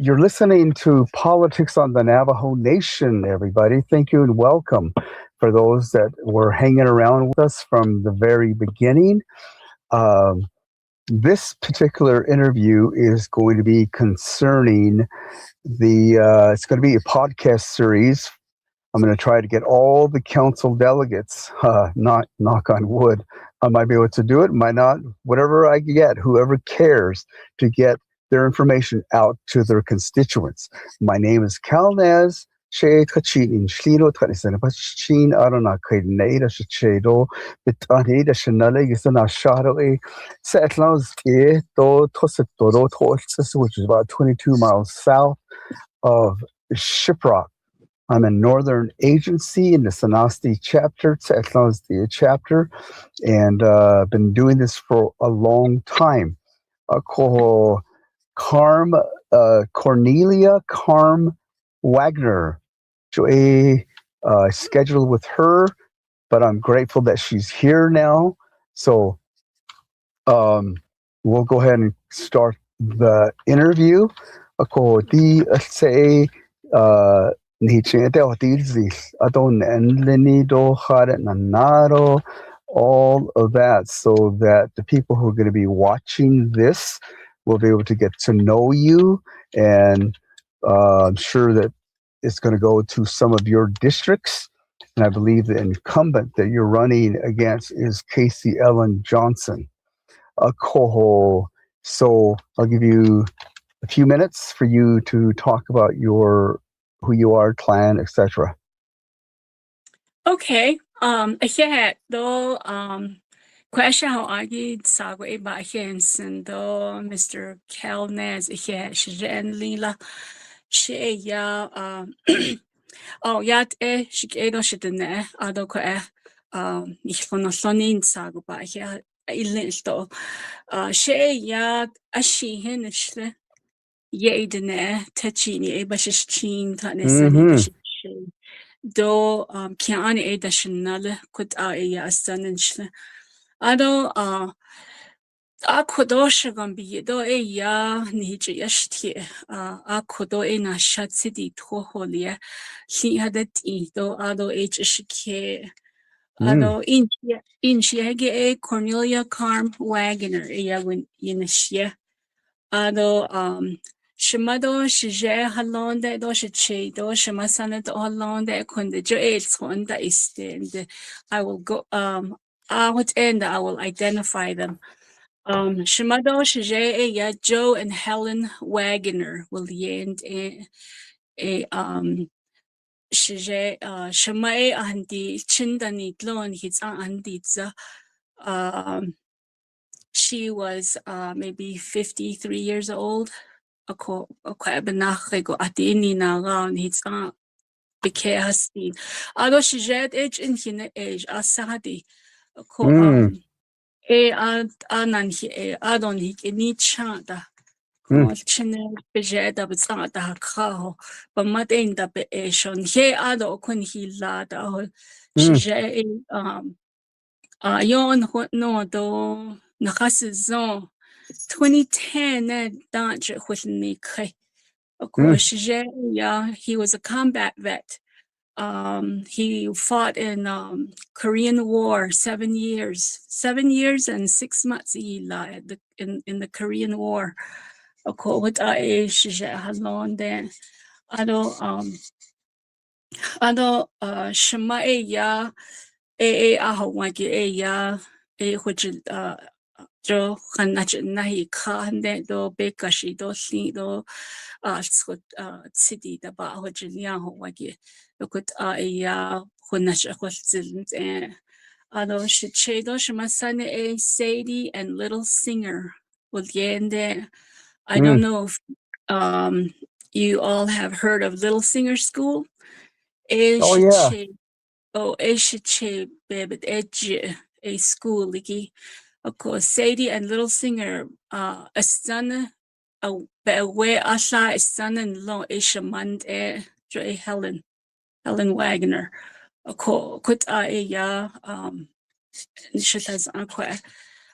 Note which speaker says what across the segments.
Speaker 1: You're listening to Politics on the Navajo Nation, everybody. Thank you and welcome for those that were hanging around with us from the very beginning. Um, this particular interview is going to be concerning it's going to be a podcast series. I'm going to try to get all the council delegates, not knock on wood. I might be able to do it, might not, whatever I get, whoever cares to get their information out to their constituents. My name is Calnaz. She Kachin in Shlino Tanisan, but Chin Arana Kaidnada Shachedo, Bitanida Shanale, Yisana Shadow A, Settlers E, Do Tositoro Torches, which is about 22 miles south of Shiprock. I'm a Northern Agency in the Sanasti chapter, Tzatlanstia chapter, and been doing this for a long time. Called CARM, Cornelia CARM WAGNER. Scheduled with her, but I'm grateful that she's here now. So we'll go ahead and start the interview. Say, all of that, so that the people who are going to be watching this will be able to get to know you, and I'm sure that it's going to go to some of your districts. And I believe the incumbent that you're running against is Casey Ellen Johnson. So I'll give you a few minutes for you to talk about who you are, clan, etc.
Speaker 2: Okay. Yeah, though, question how I get sagwa iba hensen do Mr. Kelnez yeah shen lila she ya oh yat she edo shitne ado ko ich von sonin sagwa ba ja ilin sto she ya ashi hen shle ye idne tachini iba shin tanesani do kian eda shinale kut ya asanin ado a kodosh gambi do ya niji yashti a kodo na shatsidi to holia he had do ado hk ado inchi Cornelia CARM WAGNER ya win yinishia ado Shimado shije halonde do shiche do shimasana do halonde kunde jo sonda istende. I will go I would end I will identify them. Shimado shije ya Joe and Helen Wagner will end shije shimae andi chindani tlon hits anditza. She was maybe 53 years old. Ako benachego atini na ran hits bekehasti. Ado shijet age in hine age asadi. Ako anan hi adon hi ni chanda. Ko chine bejeda betsata kaho. Bamat enda be eshon. He ado kun hi lada ho. Shije yon no do nakasizon 2010 danje hutni kre. Of course, he was a combat vet. He fought in Korean War 7 years and 6 months in the Korean War. Of course, what I halon then. Ado shema ya ahawagi ya which jo khanach nahi khande do bekashi do si do tsidi da ba which ya hawagi lokut ya khunach khulzint ado shiche do shmasane Sadie and Little Singer ulyende. I don't know if you all have heard of Little Singer School.
Speaker 1: Oh yeah.
Speaker 2: Bebet edge a school ligi. Of course, Sadie and Little Singer a son where asha a son and law a shaman Helen Wagner. Of course, could ya nishatas anqua.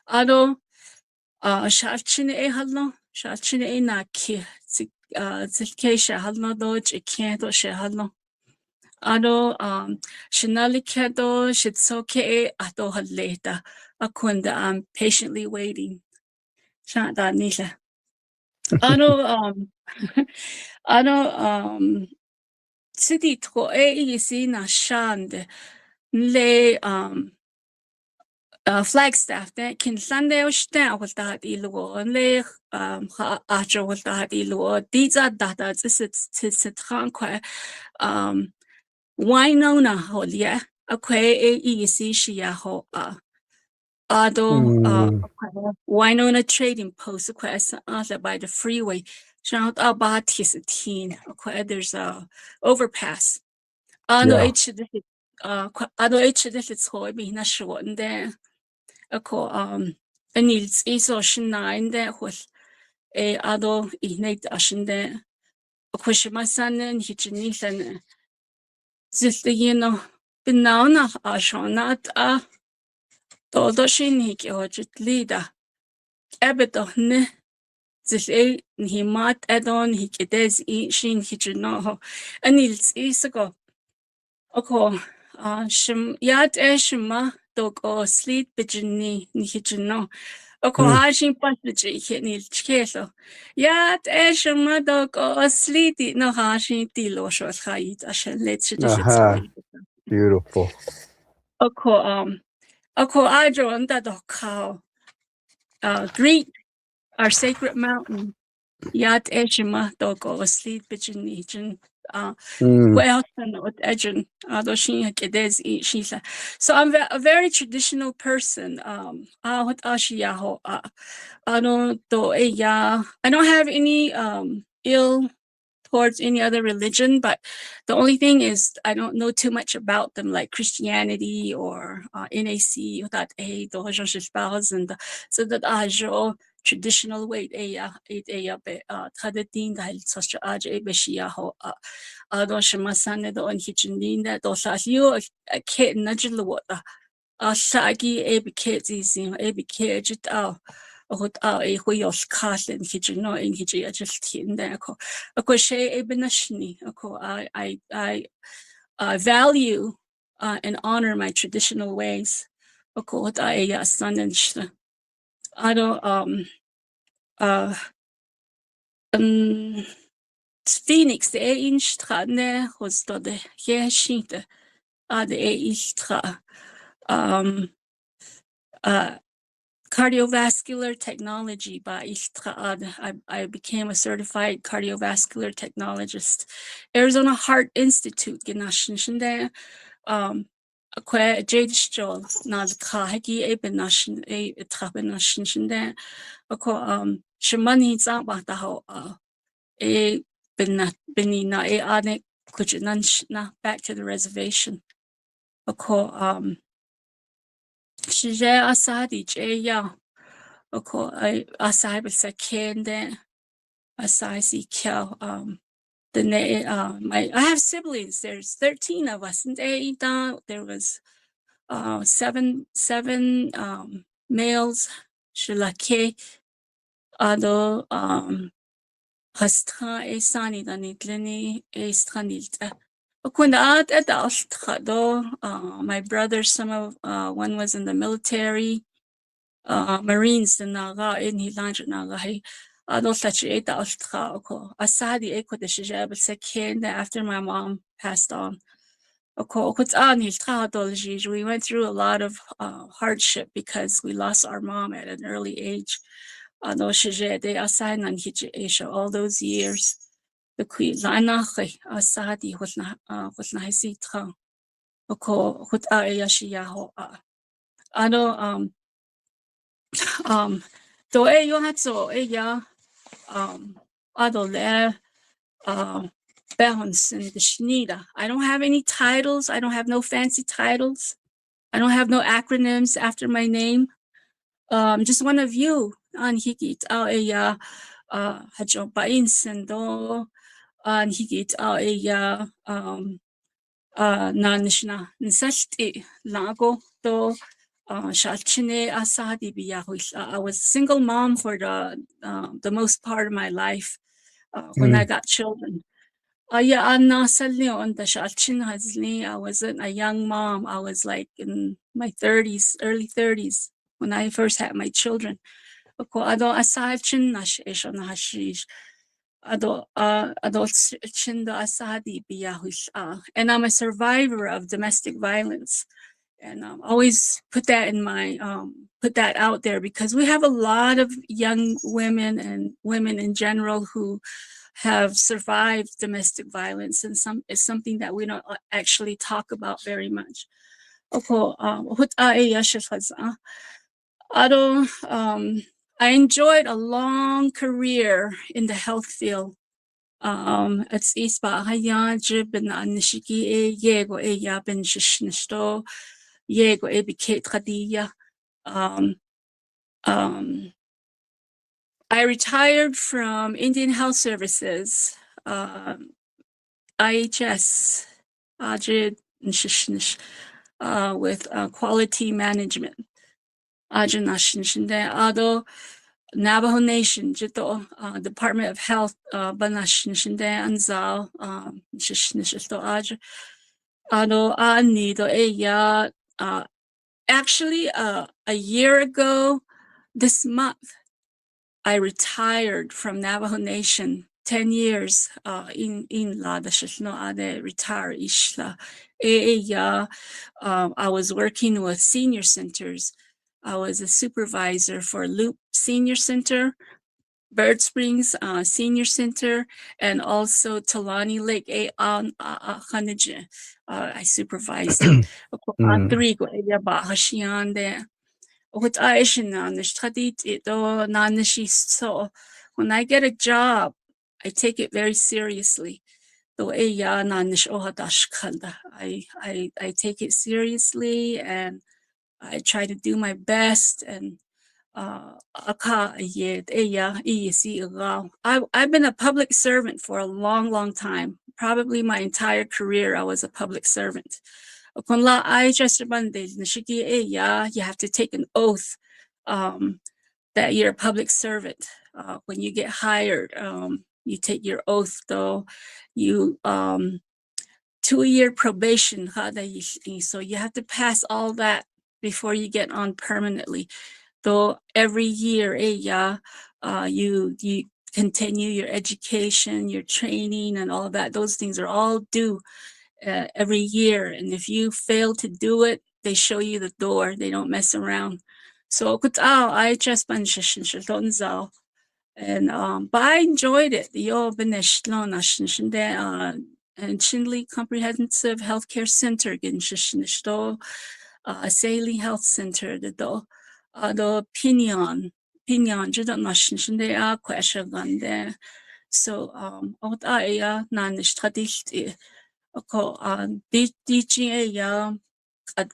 Speaker 2: Ado shalchin halon shalchin na ki zilke shahalno do chikento shahalno. Shinalikedo shitsoke ato haleta akunda patiently waiting. Shanta nila. City to isi na shande le Flagstaff that can Sunday stand with that iluo and le acho with that iluo. These are data to tranqua why no na holia a que easy shia ho ado why no na trading post a quest by the freeway. Shout about his teen. There's a overpass. Ado H this it's hobby na short and there. Nils iso shinainde hul ado ihneit ashinde kushmasanen hitchnisan ziltino binauna ashonat todo shin hikojit lida ebedo ne zil himat edon hikides shin hitchno Nils iso shim yat shima dog sleep bijini hitchno hajin pasji hitnil chkelo yat shima dog sleep no hajin tilo shol khait ashan let's
Speaker 1: Beautiful.
Speaker 2: Ajo and that greet our sacred mountain. Yat shima dog sleep bijini well, so I'm a very traditional person. I don't have any ill towards any other religion, but the only thing is I don't know too much about them, like Christianity or NAC or that and so that traditional way traditin dahil such a beshia ho do shimasane do on hitchinina do sasio a kid najilwata sagi kid is kid hot a huyos castle hitchino in hitchi just in there a crochet benashni I value and honor my traditional ways what I son and I don't Phoenix the inch ne was the yeah sheet the istra cardiovascular technology by istra I became a certified cardiovascular technologist. Arizona Heart Institute genashin there a jadistol na kahagi a benashin a trabenashin there shimani zamba how a benina a ane kujananshna back to the reservation. Shije asadi ya asai sakende asai si kyo I have siblings. There's 13 of us, and there was seven males. Shilake ado hastra e sani danitleni e stranilta. My brothers, some of one was in the military, Marines, the Naga in Hilanj Naga. After my mom passed on. We went through a lot of hardship because we lost our mom at an early age. All those years. The Queen Lanache Asadi was Nahisi Hut Ayashiyaho. Do you had so Adole balance in the Shnida. I don't have any titles. I don't have no fancy titles. I don't have no acronyms after my name. Just one of you on Hikit Hajo Bain Sendo on Hikit Nanishna Nsashti Lago do Shalchine Asadi Biyahuis. I was a single mom for the most part of my life. when I got children. Yeah, I wasn't a young mom. I was like in my 30s, early 30s when I first had my children. And I'm a survivor of domestic violence. And always put that in my put that out there, because we have a lot of young women and women in general who have survived domestic violence, and it's something that we don't actually talk about very much. I enjoyed a long career in the health field. It's ispa hayaj ben anishiki yego ya ben shishnisto yego ebikate khadiya. I retired from Indian Health Services, IHS, Ajit Nishishnish, with quality management. Ajit Nashishinde Ado Navajo Nation, Jito, Department of Health, Banashishinde Anzal, Nishishnisto Aj. Ado Anido Eya. Actually, a year ago this month, I retired from Navajo Nation. 10 years in la the shishno ade retire ishla. I was working with senior centers. I was a supervisor for Loop Senior Center, Bird Springs Senior Center, and also Talani Lake I supervised it. So when I get a job, I take it very seriously. I take it seriously, and I try to do my best. And I've been a public servant for a long time. Probably my entire career, I was a public servant. You have to take an oath that you're a public servant. When you get hired, you take your oath, though. You 2-year probation, so you have to pass all that before you get on permanently. Though every year, you continue your education, your training, and all of that. Those things are all due every year, and if you fail to do it, they show you the door. They don't mess around. So I just and but I enjoyed it. And Chinle Comprehensive Healthcare Center, Saline Health Center, the Pinion, so I nanish tradishti. DGA at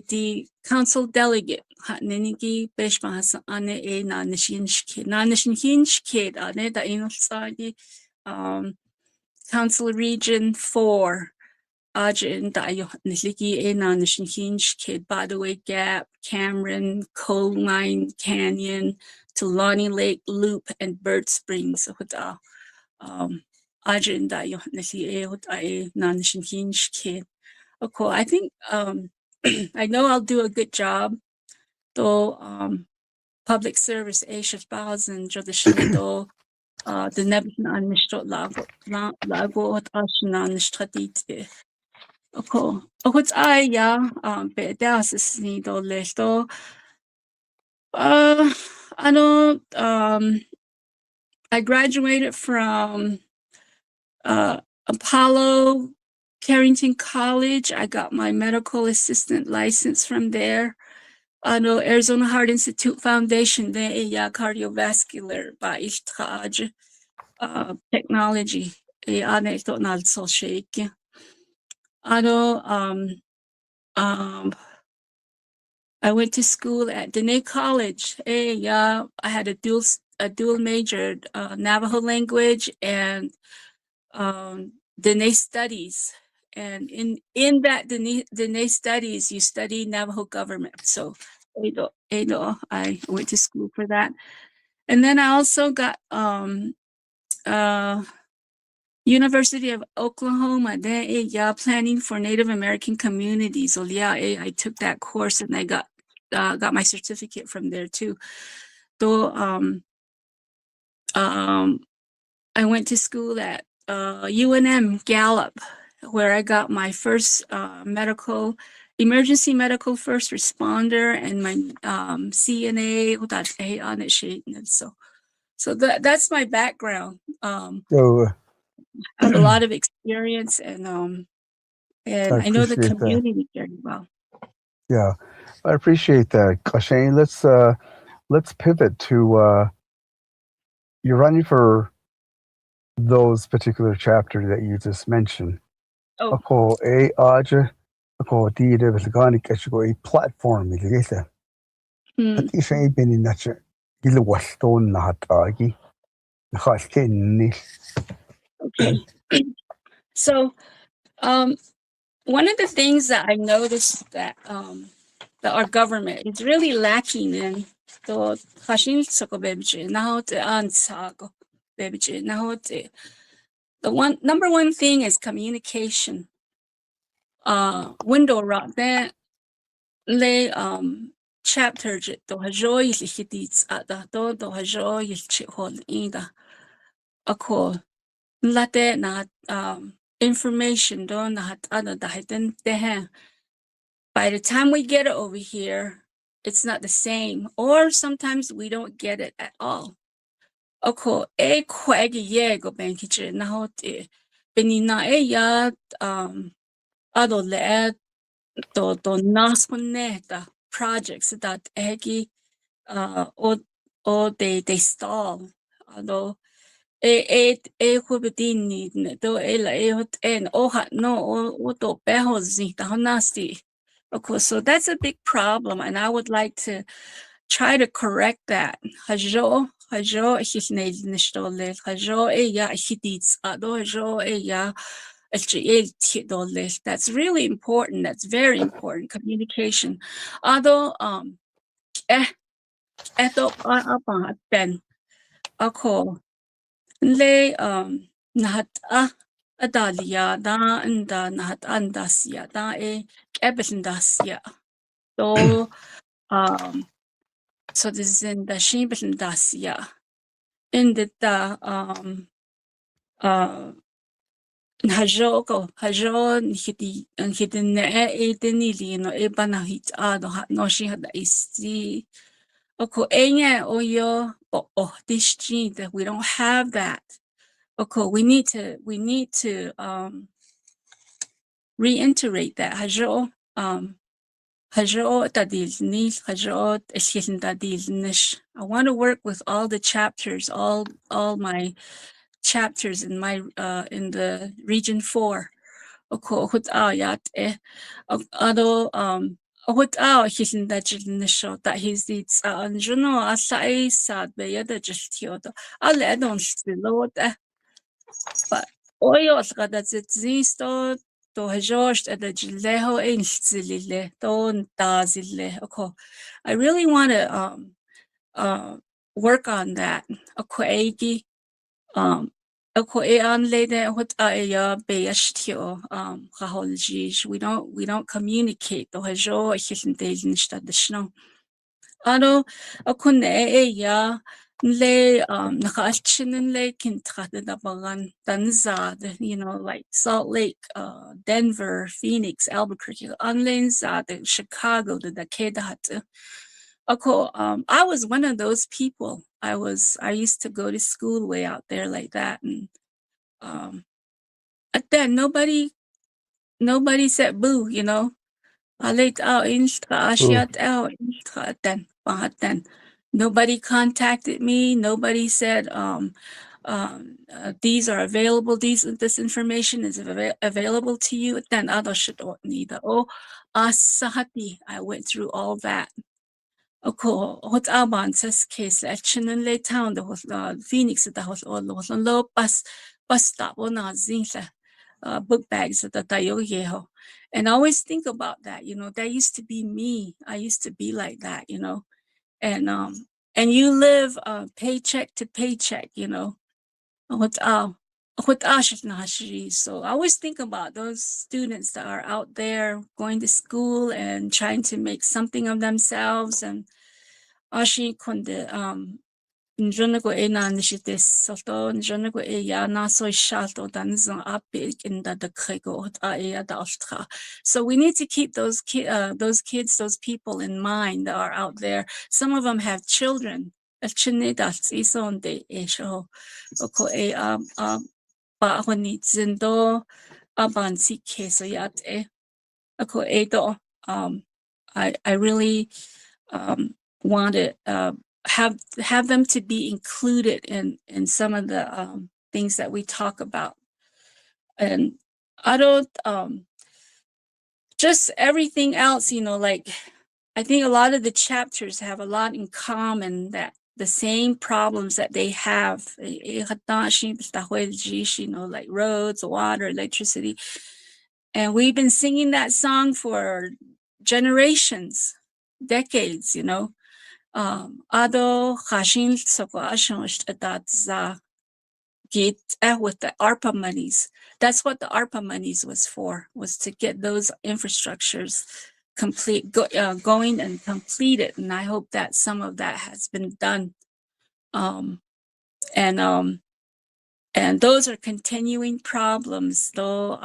Speaker 2: the council delegate Ninigi Beshmas Ane Nanishin Kid Ane da Inosagi Council Region 4 Ajin Dayo Niliki Nanishin Kid, by the way, Gap, Cameron, Coal Mine Canyon, Tulani Lake Loop, and Bird Springs. I think I know I'll do a good job. Though public service Asia's Bowsen Jodishnido the Nebin an Mishtot Lago at Ashnan Stratite. What's I Bedas is Nido Lesto. I don't I graduated from Apollo Carrington College. I got my medical assistant license from there. Arizona Heart Institute Foundation, cardiovascular by technology. I went to school at Delegate College. I had a dual major, Navajo language and Dene studies, and in that Dene studies, you study Navajo government. So I went to school for that, And then I also got University of Oklahoma. Then planning for Native American communities. So I took that course and I got my certificate from there too. Though I went to school at UNM Gallup, where I got my first emergency medical first responder and my CNA. So that's my background.
Speaker 1: So
Speaker 2: I have a lot of experience and
Speaker 1: I
Speaker 2: I know the
Speaker 1: appreciate that.
Speaker 2: community very well.
Speaker 1: Yeah, I appreciate that, Shane. Let's pivot to you're running for those particular chapters that you just mentioned.
Speaker 2: Oh,
Speaker 1: Ako ako di de Veganik go a platform ilisa. At isa ibinin na siya ilawaston na hatagi. Nakaskin
Speaker 2: okay. So one of the things that I noticed that our government is really lacking in the number one thing is communication. Window rock that lay chapter to hajoy hidits at the to hajoy chihol ida a call latte not information don't not other the hidden. By the time we get it over here, it's not the same, or sometimes we don't get it at all. Ako e kwag ye go bankiche na hot benina ya ado le to nas connecta projects that egi or they stall. Ado hubedini do la hot en no o to behozi the nasty. Of course, so that's a big problem, and I would like to try to correct that. Hajo hisneid nishtole, hajo ya hidits ado hajo ya that's really important. That's very important. Communication. Ado eto apa ben ako le nahat adalia da anda nahat andasia da ebesendasia. So so this is in the Shibesendasia. In the hajo hidden edenili no ebanahit ado no she had isi oko enye oyo this gene that we don't have that. Okay, we need to reiterate that hajo I want to work with all the chapters, all my chapters in my in the region 4. Okay, that he's juno asai sad be yada just tiodo. I don't still but oyo skada zisto to hajosh at the jileho in stilile don dazile. Okay, I really want to work on that. Okay, ako later what we don't communicate to hajo traditional ano ako ya le le tanzad, like Salt Lake, Denver, Phoenix, Albuquerque, Chicago, the Delegate. I was one of those people. I used to go to school way out there like that, and at then nobody said boo, Alit out then. Nobody contacted me. Nobody said these are available. This information is available to you. Then asahati. I went through all that. Hot aban says case action lay town the Phoenix the was low bus stop on book bags at the Tayoyeho. And I always think about that, that used to be me. I used to be like that, and and you live paycheck to paycheck, without so I always think about those students that are out there going to school and trying to make something of themselves, and ashi kunde njonego e na nishite soto njonego e ya na so shato danzon apik in the krego a dalstra. So we need to keep those kids, those people in mind that are out there. Some of them have children. Ba honi zindo abansi keso yate ako edo. I really want to have them to be included in some of the things that we talk about, and I don't just everything else, like I think a lot of the chapters have a lot in common, that the same problems that they have, like roads, water, electricity. And we've been singing that song for generations, decades, Ado Hashin Soko get with the ARPA monies. That's what the ARPA monies was for, was to get those infrastructures going and completed. And I hope that some of that has been done. And those are continuing problems, though.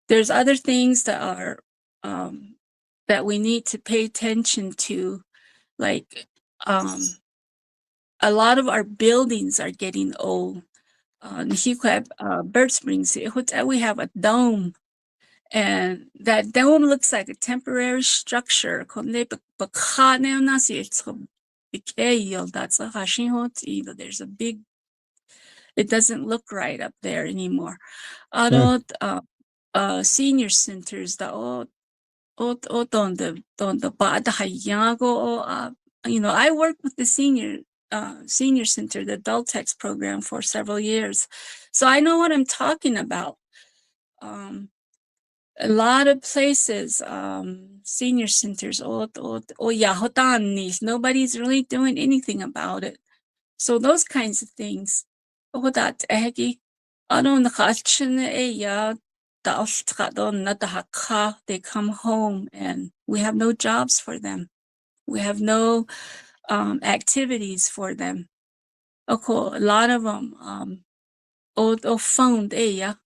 Speaker 2: There's other things that are that we need to pay attention to, like a lot of our buildings are getting old. Bird Springs, we have a dome, and that dome looks like a temporary structure. There's a big, it doesn't look right up there anymore. Senior centers, I worked with the senior center, the Adultex program, for several years, so I know what I'm talking about. A lot of places, senior centers, nobody's really doing anything about it. So those kinds of things. They come home and we have no jobs for them. We have no activities for them. A lot of them, phone, a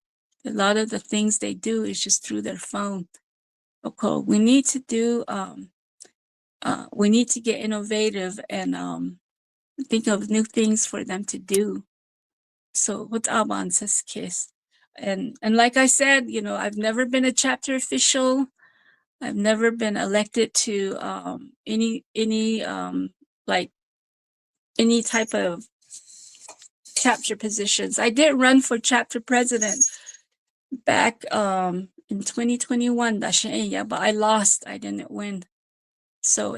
Speaker 2: lot of the things they do is just through their phone. We need to do, we need to get innovative and think of new things for them to do. So what's Aban's case? And like I said, I've never been a chapter official. I've never been elected to any like any type of chapter positions. I did run for chapter president back in 2021, but I lost. I didn't win. So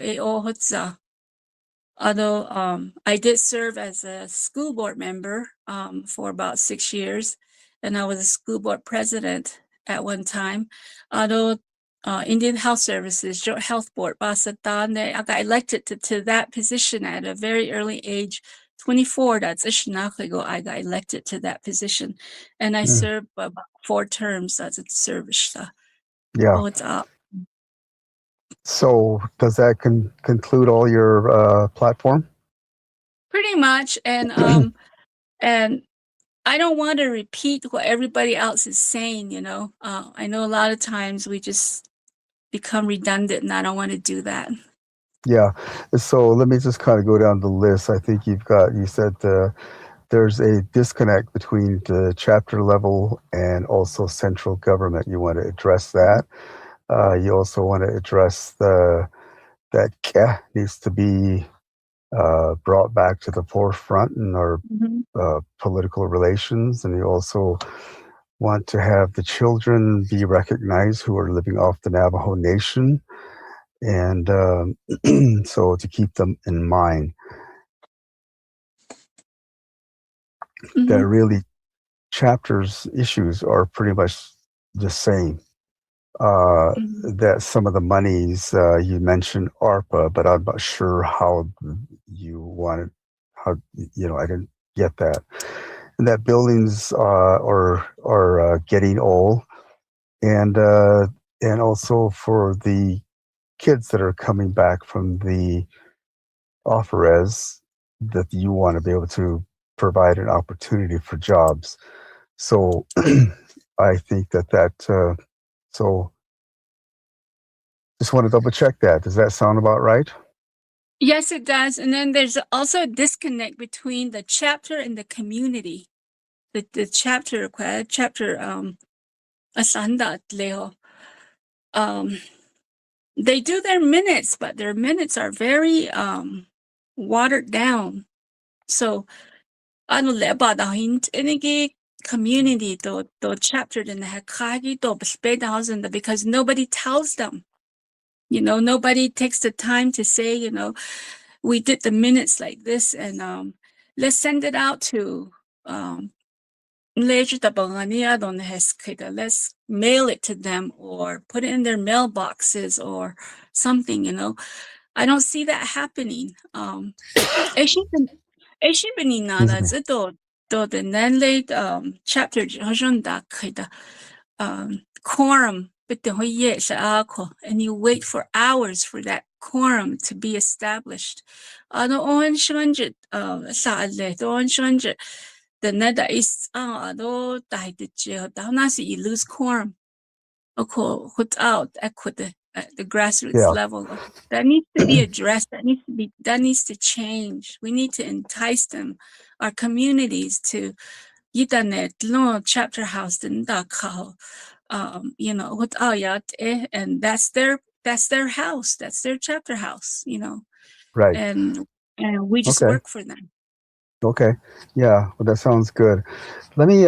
Speaker 2: although I did serve as a school board member for about 6 years, and I was a school board president at one time. Although Indian Health Services, Health Board, I got elected to that position at a very early age. 24, that's ago, I got elected to that position, and I served about 4 terms as a service.
Speaker 1: Yeah. So does that conclude all your platform?
Speaker 2: Pretty much, and and I don't want to repeat what everybody else is saying. I know a lot of times we just become redundant, and I don't want to do that.
Speaker 1: Yeah. So let me just kind of go down the list. I think you said there's a disconnect between the chapter level and also central government. You want to address that. You also want to address that needs to be brought back to the forefront in our political relations. And you also want to have the children be recognized who are living off the Navajo Nation. And so to keep them in mind, that really chapters issues are pretty much the same. that some of the monies you mentioned ARPA, but I'm not sure how you wanted how I didn't get that. And that buildings are getting old, and also for the kids that are coming back from the off-res, that you want to be able to provide an opportunity for jobs. So I think that so just want to double check that. Does that sound about right?
Speaker 2: Yes, it does. And then there's also a disconnect between the chapter and the community. The chapter asanda leo. They do their minutes, but their minutes are very watered down. So ano leba da hint enigi community to chapter in the hakagi to bespedausend because nobody tells them. Nobody takes the time to say, we did the minutes like this, and let's send it out to let's mail it to them or put it in their mailboxes or something. I don't see that happening. Chapter quorum and you wait for hours for that quorum to be established. The nada is you lose quorum. Without equity at the grassroots level. That needs to be addressed. That needs to change. We need to entice them, our communities, to chapter house and and that's their house, that's their chapter house,
Speaker 1: Right.
Speaker 2: and we just work for them.
Speaker 1: Okay. Yeah, well, that sounds good. Let me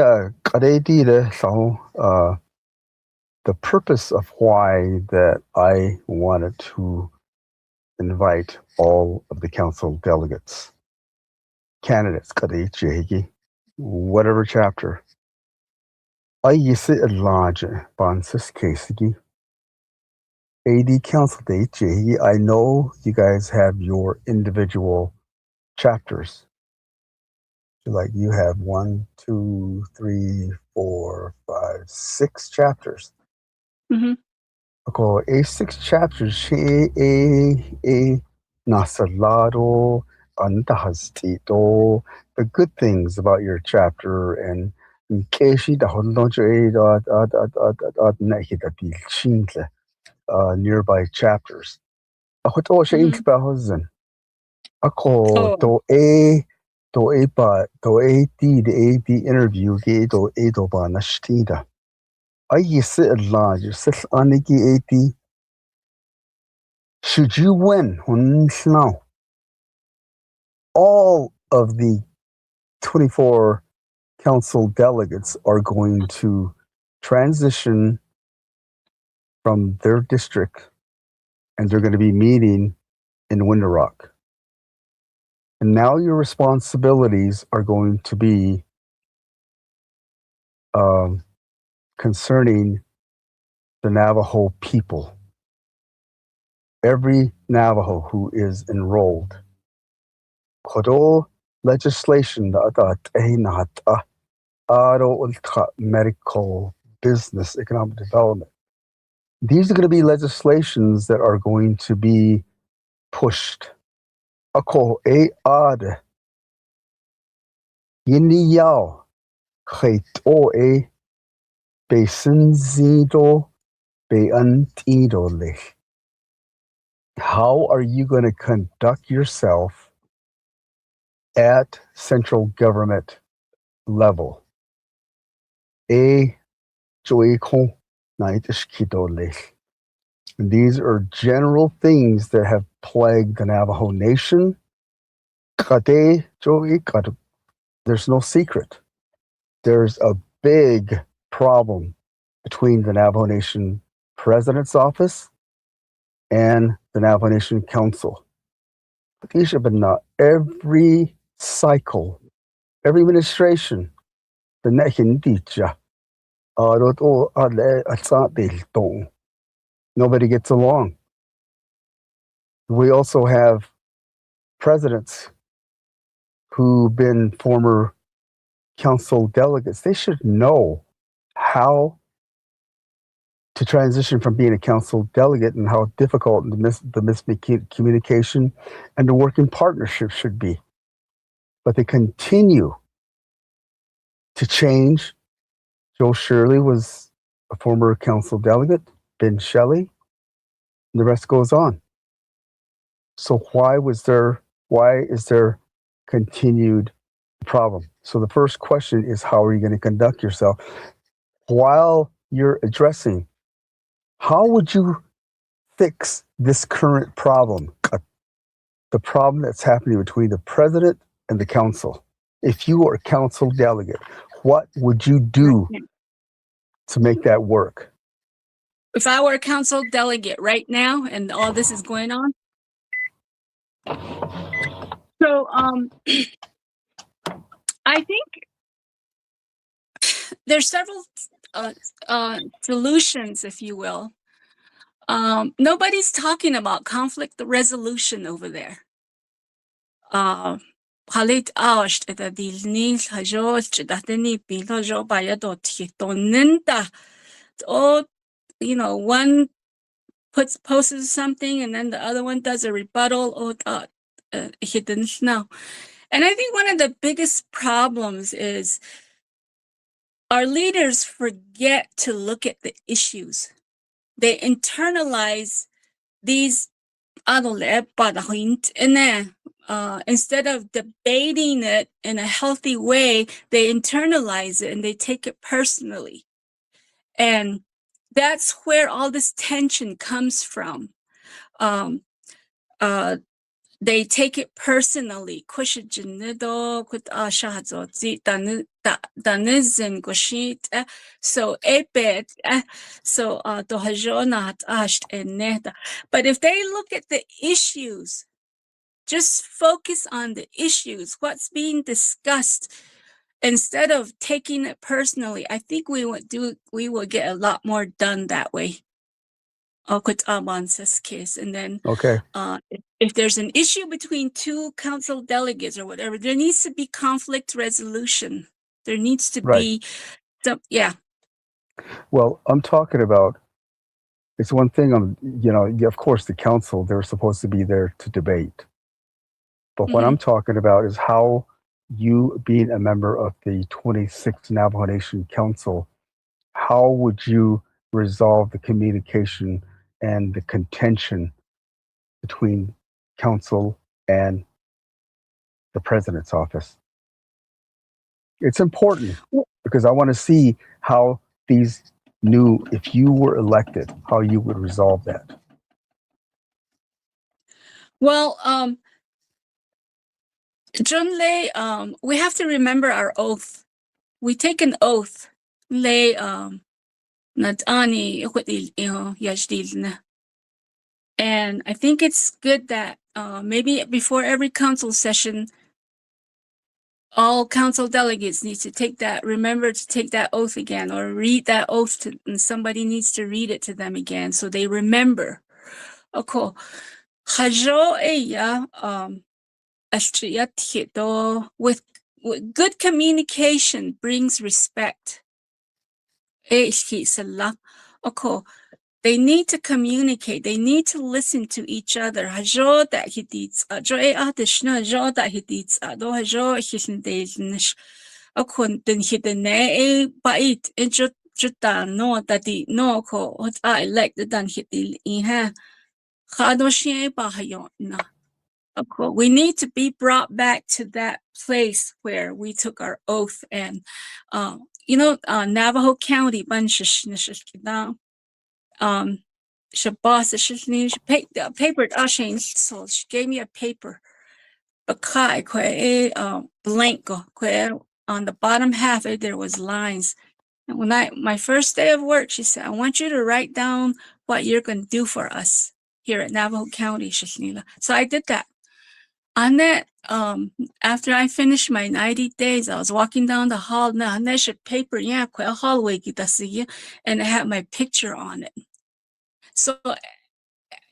Speaker 1: the purpose of why that I wanted to invite all of the council delegates, candidates, whatever chapter. I use it large Bansis Casey. AD Council Date, I know you guys have your individual chapters. Like you have 1, 2, 3, 4, 5, 6 chapters. Ako A6 chapters a nasalado antahastito, the good things about your chapter, and keshi da nearby chapters. Ako to siya inspirahan. Ako to the interview to ba nashtida. Ay sit large sis aniki should you win now, all of the 24 council delegates are going to transition from their district, and they're going to be meeting in Winter Rock. And now your responsibilities are going to be concerning the Navajo people. Every Navajo who is enrolled. Kodo legislation medical, business, economic development. These are going to be legislations that are going to be pushed. Ako ad yini yao khait be sinzido be antido le. How are you going to conduct yourself at central government level? These are general things that have plagued the Navajo Nation. There's no secret. There's a big problem between the Navajo Nation President's Office and the Navajo Nation Council. Every cycle, every administration, the Nehin Dicha, Nobody gets along. We also have presidents who've been former council delegates. They should know how to transition from being a council delegate and how difficult the miscommunication and the working partnership should be. But they continue to change. Joe Shirley was a former council delegate, Ben Shelley, and the rest goes on. So why is there continued problem? So the first question is, how are you going to conduct yourself while you're addressing? How would you fix this current problem, the problem that's happening between the president and the council? If you were a council delegate, what would you do to make that work?
Speaker 2: If I were a council delegate right now and all this is going on, so I think there's several solutions, if you will. Nobody's talking about conflict resolution over there. Halit aust eta dilni hajo chidateni bilo jo bayado titonenta. Oh, you know, one posts something and then the other one does a rebuttal or he didn't know. And I think one of the biggest problems is our leaders forget to look at the issues. They internalize these instead of debating it in a healthy way, they internalize it and they take it personally. And that's where all this tension comes from. They take it personally. But if they look at the issues, just focus on the issues, what's being discussed, instead of taking it personally, I think we will get a lot more done that way. Case. And then
Speaker 1: Okay.
Speaker 2: If there's an issue between two council delegates or whatever, there needs to be conflict resolution. There needs to be some, yeah.
Speaker 1: Well, I'm talking about, it's one thing of course the council, they're supposed to be there to debate. But what I'm talking about is how you, being a member of the 26th Navajo Nation Council, how would you resolve the communication and the contention between council and the president's office? It's important because I want to see how if you were elected, how you would resolve that.
Speaker 2: Well, Junlei, we have to remember our oath. We take an oath. And I think it's good that maybe before every council session, all council delegates need to remember to take that oath again, or read that oath and somebody needs to read it to them again so they remember. Okay. With good communication brings respect. Okay. They need to communicate. They need to listen to each other. We need to be brought back to that place where we took our oath. And Navajo County paper so she gave me a paper blank on the bottom half there was lines. And when my first day of work, she said, I want you to write down what you're going to do for us here at Navajo County. So I did that. On that, after I finished my 90 days, I was walking down the hall, and there's a paper, hallway, and it had my picture on it. So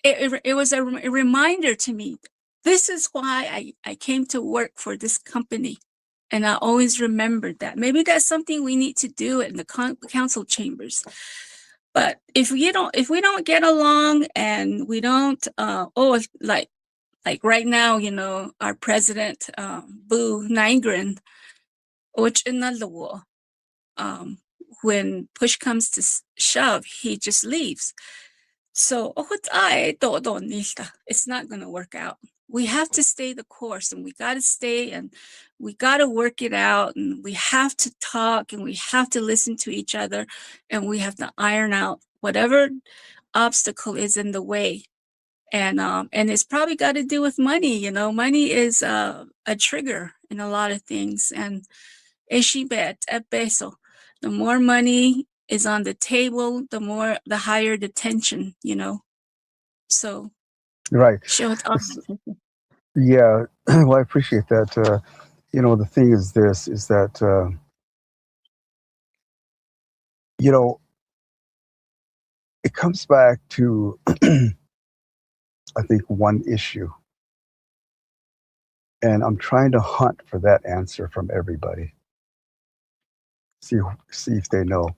Speaker 2: it was a reminder to me. This is why I came to work for this company. And I always remembered that. Maybe that's something we need to do in the council chambers. But if we don't get along and we don't, like right now, you know, our president, Boo Nygren, which in the law, when push comes to shove, he just leaves. So it's not going to work out. We have to stay the course, and we got to stay, and we got to work it out, and we have to talk, and we have to listen to each other, and we have to iron out whatever obstacle is in the way. And it's probably got to do with money. You know, money is a trigger in a lot of things. And peso, the more money is on the table, the higher the tension, you know. So
Speaker 1: Right. Yeah. Well, I appreciate that. You know, the thing is this, is that, you know, it comes back to, I think, one issue. And I'm trying to hunt for that answer from everybody. See if they know.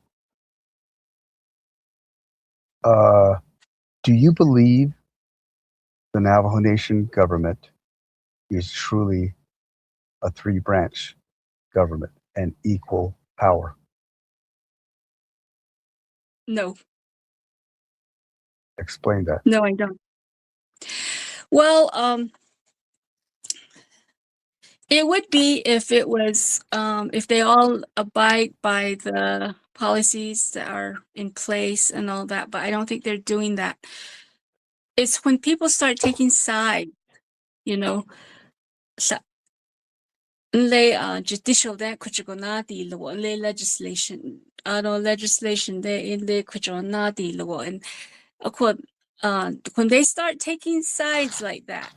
Speaker 1: Do you believe the Navajo Nation government is truly a 3-branch government and equal power?
Speaker 2: No.
Speaker 1: Explain that.
Speaker 2: No, I don't. Well, it would be if it was, if they all abide by the policies that are in place and all that, but I don't think they're doing that. It's when people start taking sides, you know, judicial that legislation, legislation and when they start taking sides like that,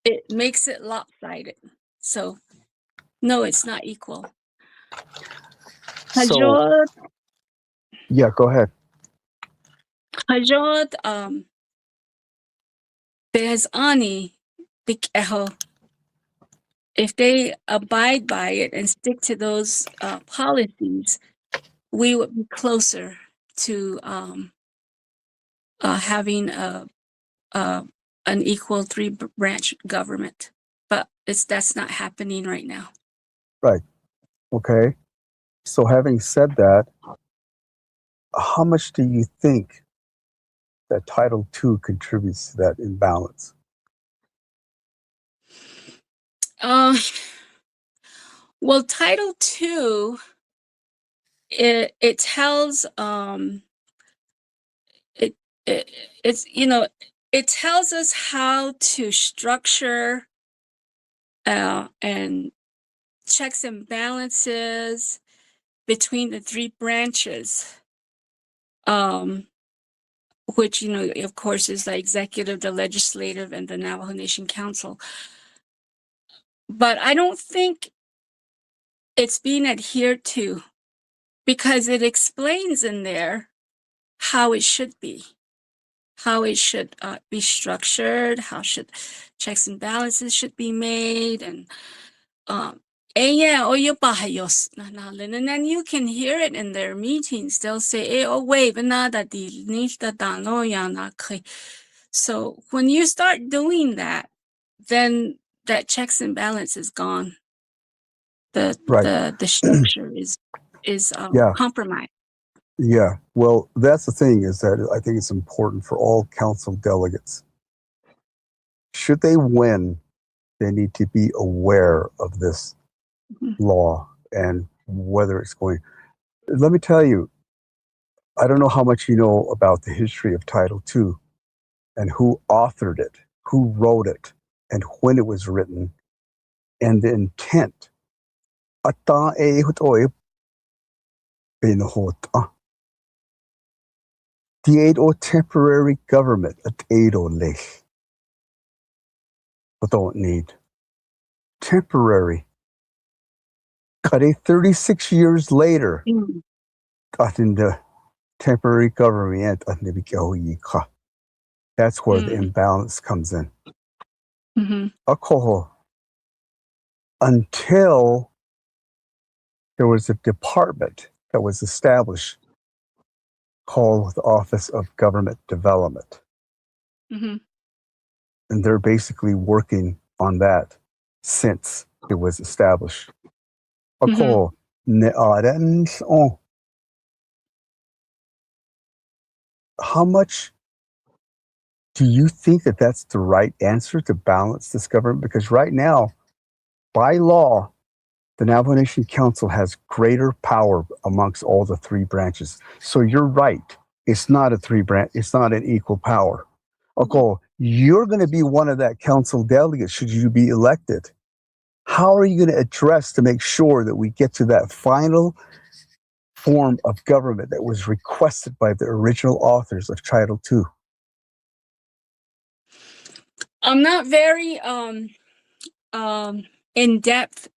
Speaker 2: it makes it lopsided. So no, it's not equal.
Speaker 1: So, yeah, go ahead.
Speaker 2: There's Ani, if they abide by it and stick to those policies, we would be closer to having an equal 3-branch government. But that's not happening right now.
Speaker 1: Right. Okay. So having said that, how much do you think that Title II contributes to that imbalance?
Speaker 2: Well, Title II, it tells it's, you know, it tells us how to structure and checks and balances between the 3 branches, which, you know, of course, is the executive, the legislative, and the Navajo Nation Council. But I don't think it's being adhered to, because it explains in there how it should be. How it should be structured, how checks and balances should be made, and and then you can hear it in their meetings. They'll say, so when you start doing that, then that checks and balance is gone. The structure is compromised.
Speaker 1: Yeah, well, that's the thing, is that I think it's important for all council delegates. Should they win, they need to be aware of this law and whether it's going. Let me tell you, I don't know how much you know about the history of Title II and who authored it, who wrote it, and when it was written, and the intent. The temporary government at lech. But don't need temporary. Cut 36 years later, got in the temporary government that's where the
Speaker 2: Mm.
Speaker 1: imbalance comes in.
Speaker 2: Mhm.
Speaker 1: Until there was a department that was established called the Office of Government Development.
Speaker 2: Mhm.
Speaker 1: And they're basically working on that since it was established.
Speaker 2: Mhm.
Speaker 1: How much do you think that that's the right answer to balance this government? Because right now, by law, the Navajo Nation Council has greater power amongst all the three branches. So you're right. It's not a three branch. It's not an equal power. Okay, you're going to be one of that council delegates should you be elected. How are you going to address to make sure that we get to that final form of government that was requested by the original authors of Title II?
Speaker 2: I'm not very in depth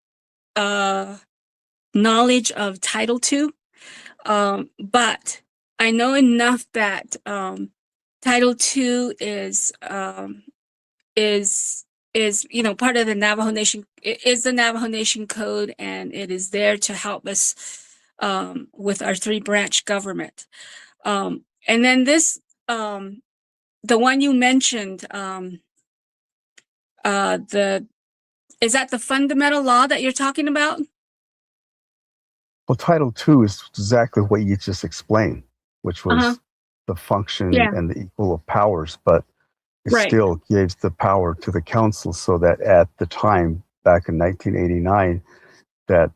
Speaker 2: knowledge of Title II, but I know enough that Title II is part of the Navajo Nation. It is the Navajo Nation Code, and it is there to help us with our three-branch government. And then this, the one you mentioned, is that the fundamental law that you're talking about?
Speaker 1: Well, Title II is exactly what you just explained, which
Speaker 2: Uh-huh.
Speaker 1: was the function
Speaker 2: Yeah.
Speaker 1: and the equal of powers, but it
Speaker 2: Right.
Speaker 1: still gives the power to the council so that at the time, back in 1989, that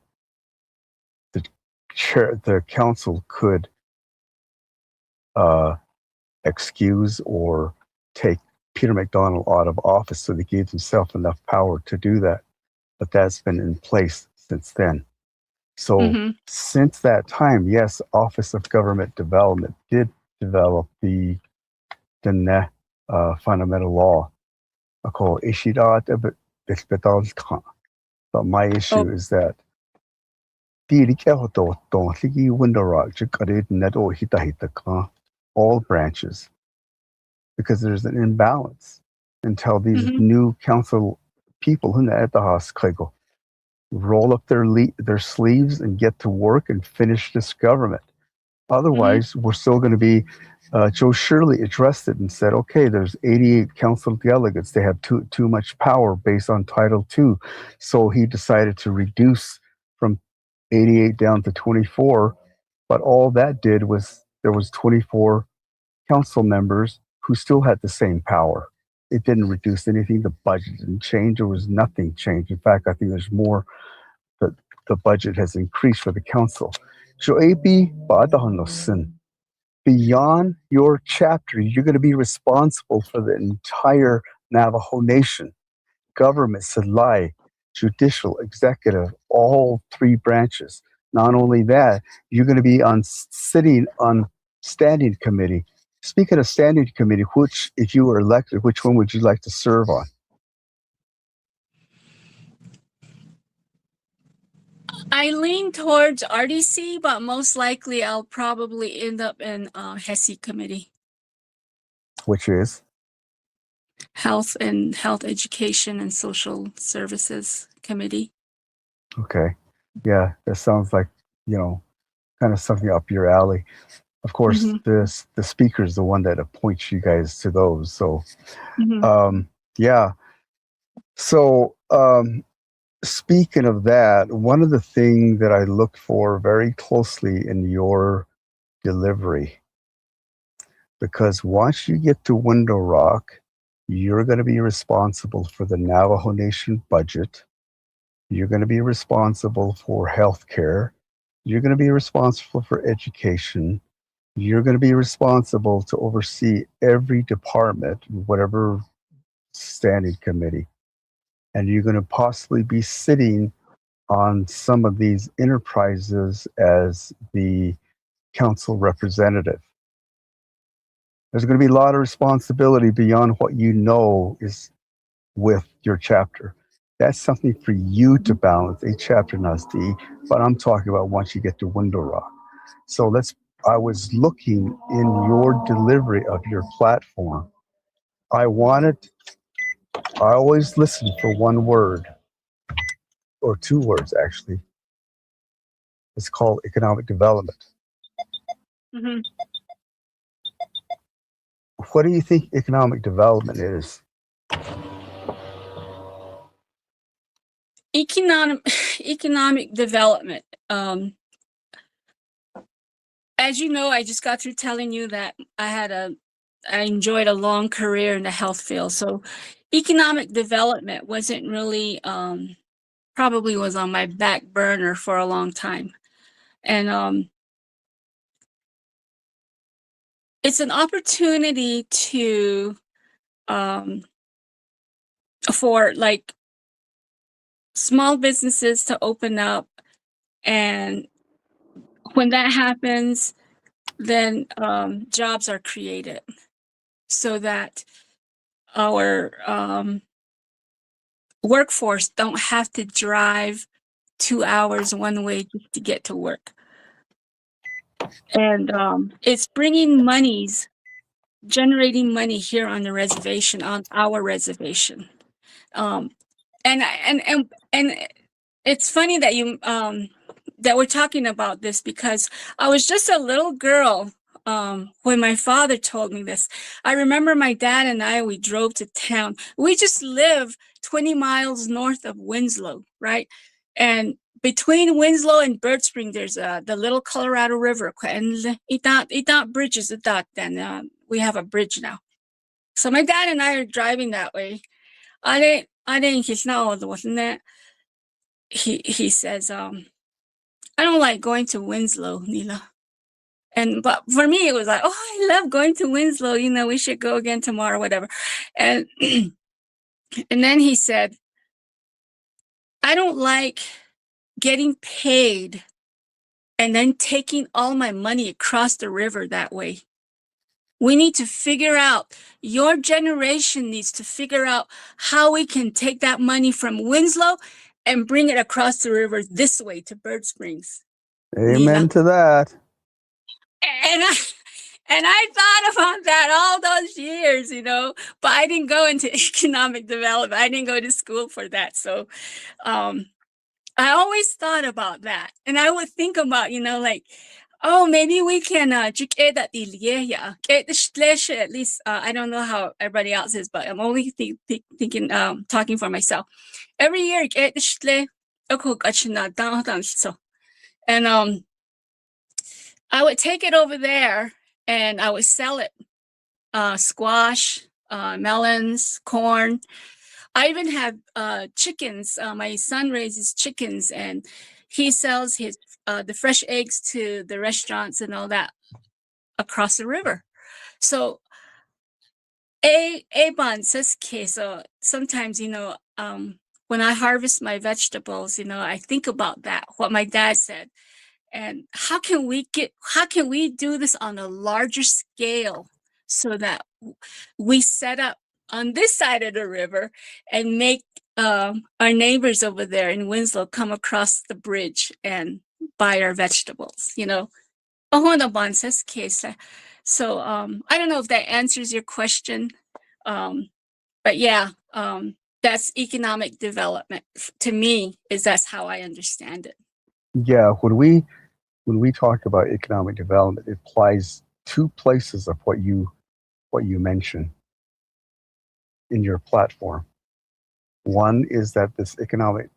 Speaker 1: the council could excuse or take Peter MacDonald out of office, so they gave themselves enough power to do that. But that's been in place since then. So
Speaker 2: Mm-hmm.
Speaker 1: since that time, yes, Office of Government Development did develop the fundamental law. But my
Speaker 2: Oh.
Speaker 1: issue is that all branches, because there's an imbalance until these
Speaker 2: Mm-hmm.
Speaker 1: new council people who roll up their sleeves and get to work and finish this government.
Speaker 2: Mm-hmm.
Speaker 1: Otherwise, we're still going to be. Joe Shirley addressed it and said, "Okay, there's 88 council delegates. They have too much power based on Title II." So he decided to reduce from 88 down to 24. But all that did was there was 24 council members who still had the same power. It didn't reduce anything. The budget didn't change. There was nothing changed. In fact, I think there's more. The budget has increased for the council. So AB beyond your chapter, you're going to be responsible for the entire Navajo Nation, government, Salai, judicial, executive, all three branches. Not only that, you're going to be sitting on standing committee. Speaking of standing committee, which, if you were elected, which one would you like to serve on?
Speaker 2: I lean towards RDC, but most likely I'll probably end up in HESI committee,
Speaker 1: Which is?
Speaker 2: Health Education and Social Services committee.
Speaker 1: Okay. Yeah, that sounds like, kind of something up your alley. Of course,
Speaker 2: Mm-hmm.
Speaker 1: the speaker is the one that appoints you guys to those. So,
Speaker 2: Mm-hmm.
Speaker 1: yeah. So, speaking of that, one of the things that I look for very closely in your delivery, because once you get to Window Rock, you're going to be responsible for the Navajo Nation budget. You're going to be responsible for healthcare. You're going to be responsible for education. You're going to be responsible to oversee every department, whatever standing committee. And you're going to possibly be sitting on some of these enterprises as the council representative. There's going to be a lot of responsibility beyond what you know is with your chapter. That's something for you to balance, a chapter Nasty, but I'm talking about once you get to Window Rock. So let's I was looking in your delivery of your platform. I always listen for one word or two words actually. It's called economic development.
Speaker 2: Mhm.
Speaker 1: What do you think economic development is?
Speaker 2: Economic economic development. As you know, I just got through telling you that I enjoyed a long career in the health field. So economic development wasn't really probably was on my back burner for a long time. And it's an opportunity to for like small businesses to open up, and when that happens, then jobs are created so that our workforce don't have to drive 2 hours one way just to get to work. And it's bringing monies, generating money here on the reservation, on our reservation. Um, and it's funny that you that we're talking about this, because I was just a little girl when my father told me this. I remember my dad and we drove to town. We just live 20 miles north of Winslow, right? And between Winslow and Bird Spring, there's the little Colorado River. And it bridges it that then we have a bridge now. So my dad and I are driving that way. I didn't he's not old, wasn't it? He says, I don't like going to Winslow, Nila. But for me, it was like, oh, I love going to Winslow. You know, we should go again tomorrow, whatever. And and then he said, I don't like getting paid and then taking all my money across the river that way. We need to figure out, your generation needs to figure out how we can take that money from Winslow and bring it across the river this way to Bird Springs,
Speaker 1: Amen
Speaker 2: Nila.
Speaker 1: to that.
Speaker 2: And I, and I thought about that all those years, but I didn't go into economic development. I didn't go to school for that. So I always thought about that. And I would think about, like, oh, maybe we can at least I don't know how everybody else is, but I'm only thinking, talking for myself. Every year, and I would take it over there and I would sell it. Squash, melons, corn. I even have chickens. My son raises chickens, and he sells the fresh eggs to the restaurants and all that across the river. So so sometimes, when I harvest my vegetables, I think about that, what my dad said. And how can we do this on a larger scale so that we set up on this side of the river and make our neighbors over there in Winslow come across the bridge and buy our vegetables, So I don't know if that answers your question. But yeah, that's economic development. To me, that's how I understand it.
Speaker 1: Yeah, when we talk about economic development, it applies two places of what you mentioned in your platform. One is that this economic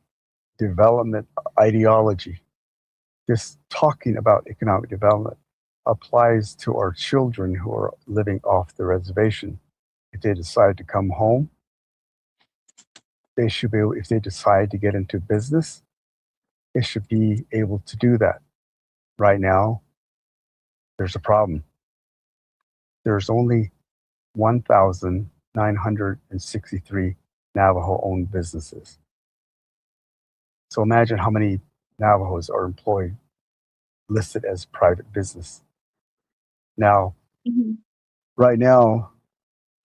Speaker 1: development ideology, this talking about economic development, applies to our children who are living off the reservation. If they decide to come home, they should be able, if they decide to get into business, they should be able to do that. Right now, there's a problem. There's only 1,963 Navajo-owned businesses. So imagine how many Navajos are employed, listed as private business. Now, right now,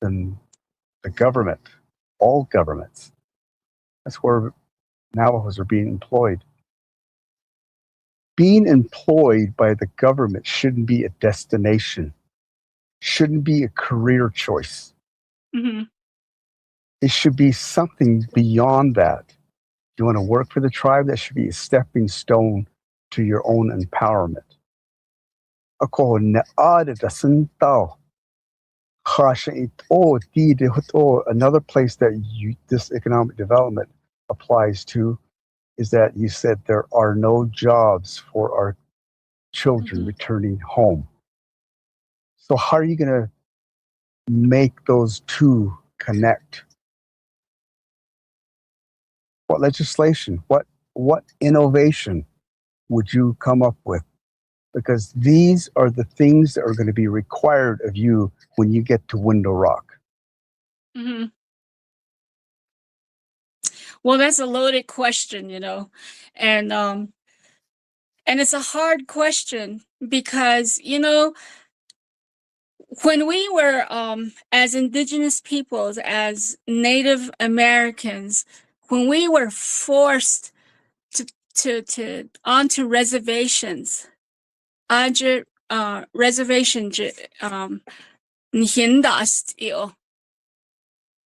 Speaker 1: the government, all governments, that's where Navajos are being employed. being employed by the government shouldn't be a destination, shouldn't be a career choice.
Speaker 2: Mm-hmm.
Speaker 1: It should be something beyond that. You want to work for the tribe, that should be a stepping stone to your own empowerment. Ako na ada da sentao. Another place that this economic development applies to is that you said there are no jobs for our children
Speaker 2: Mm-hmm.
Speaker 1: returning home. So how are you going to make those two connect? What legislation, what innovation would you come up with? Because these are the things that are going to be required of you when you get to Window Rock.
Speaker 2: Mm-hmm. Well, that's a loaded question, and it's a hard question because, when we were as indigenous peoples, as Native Americans, when we were forced to onto reservations, reservation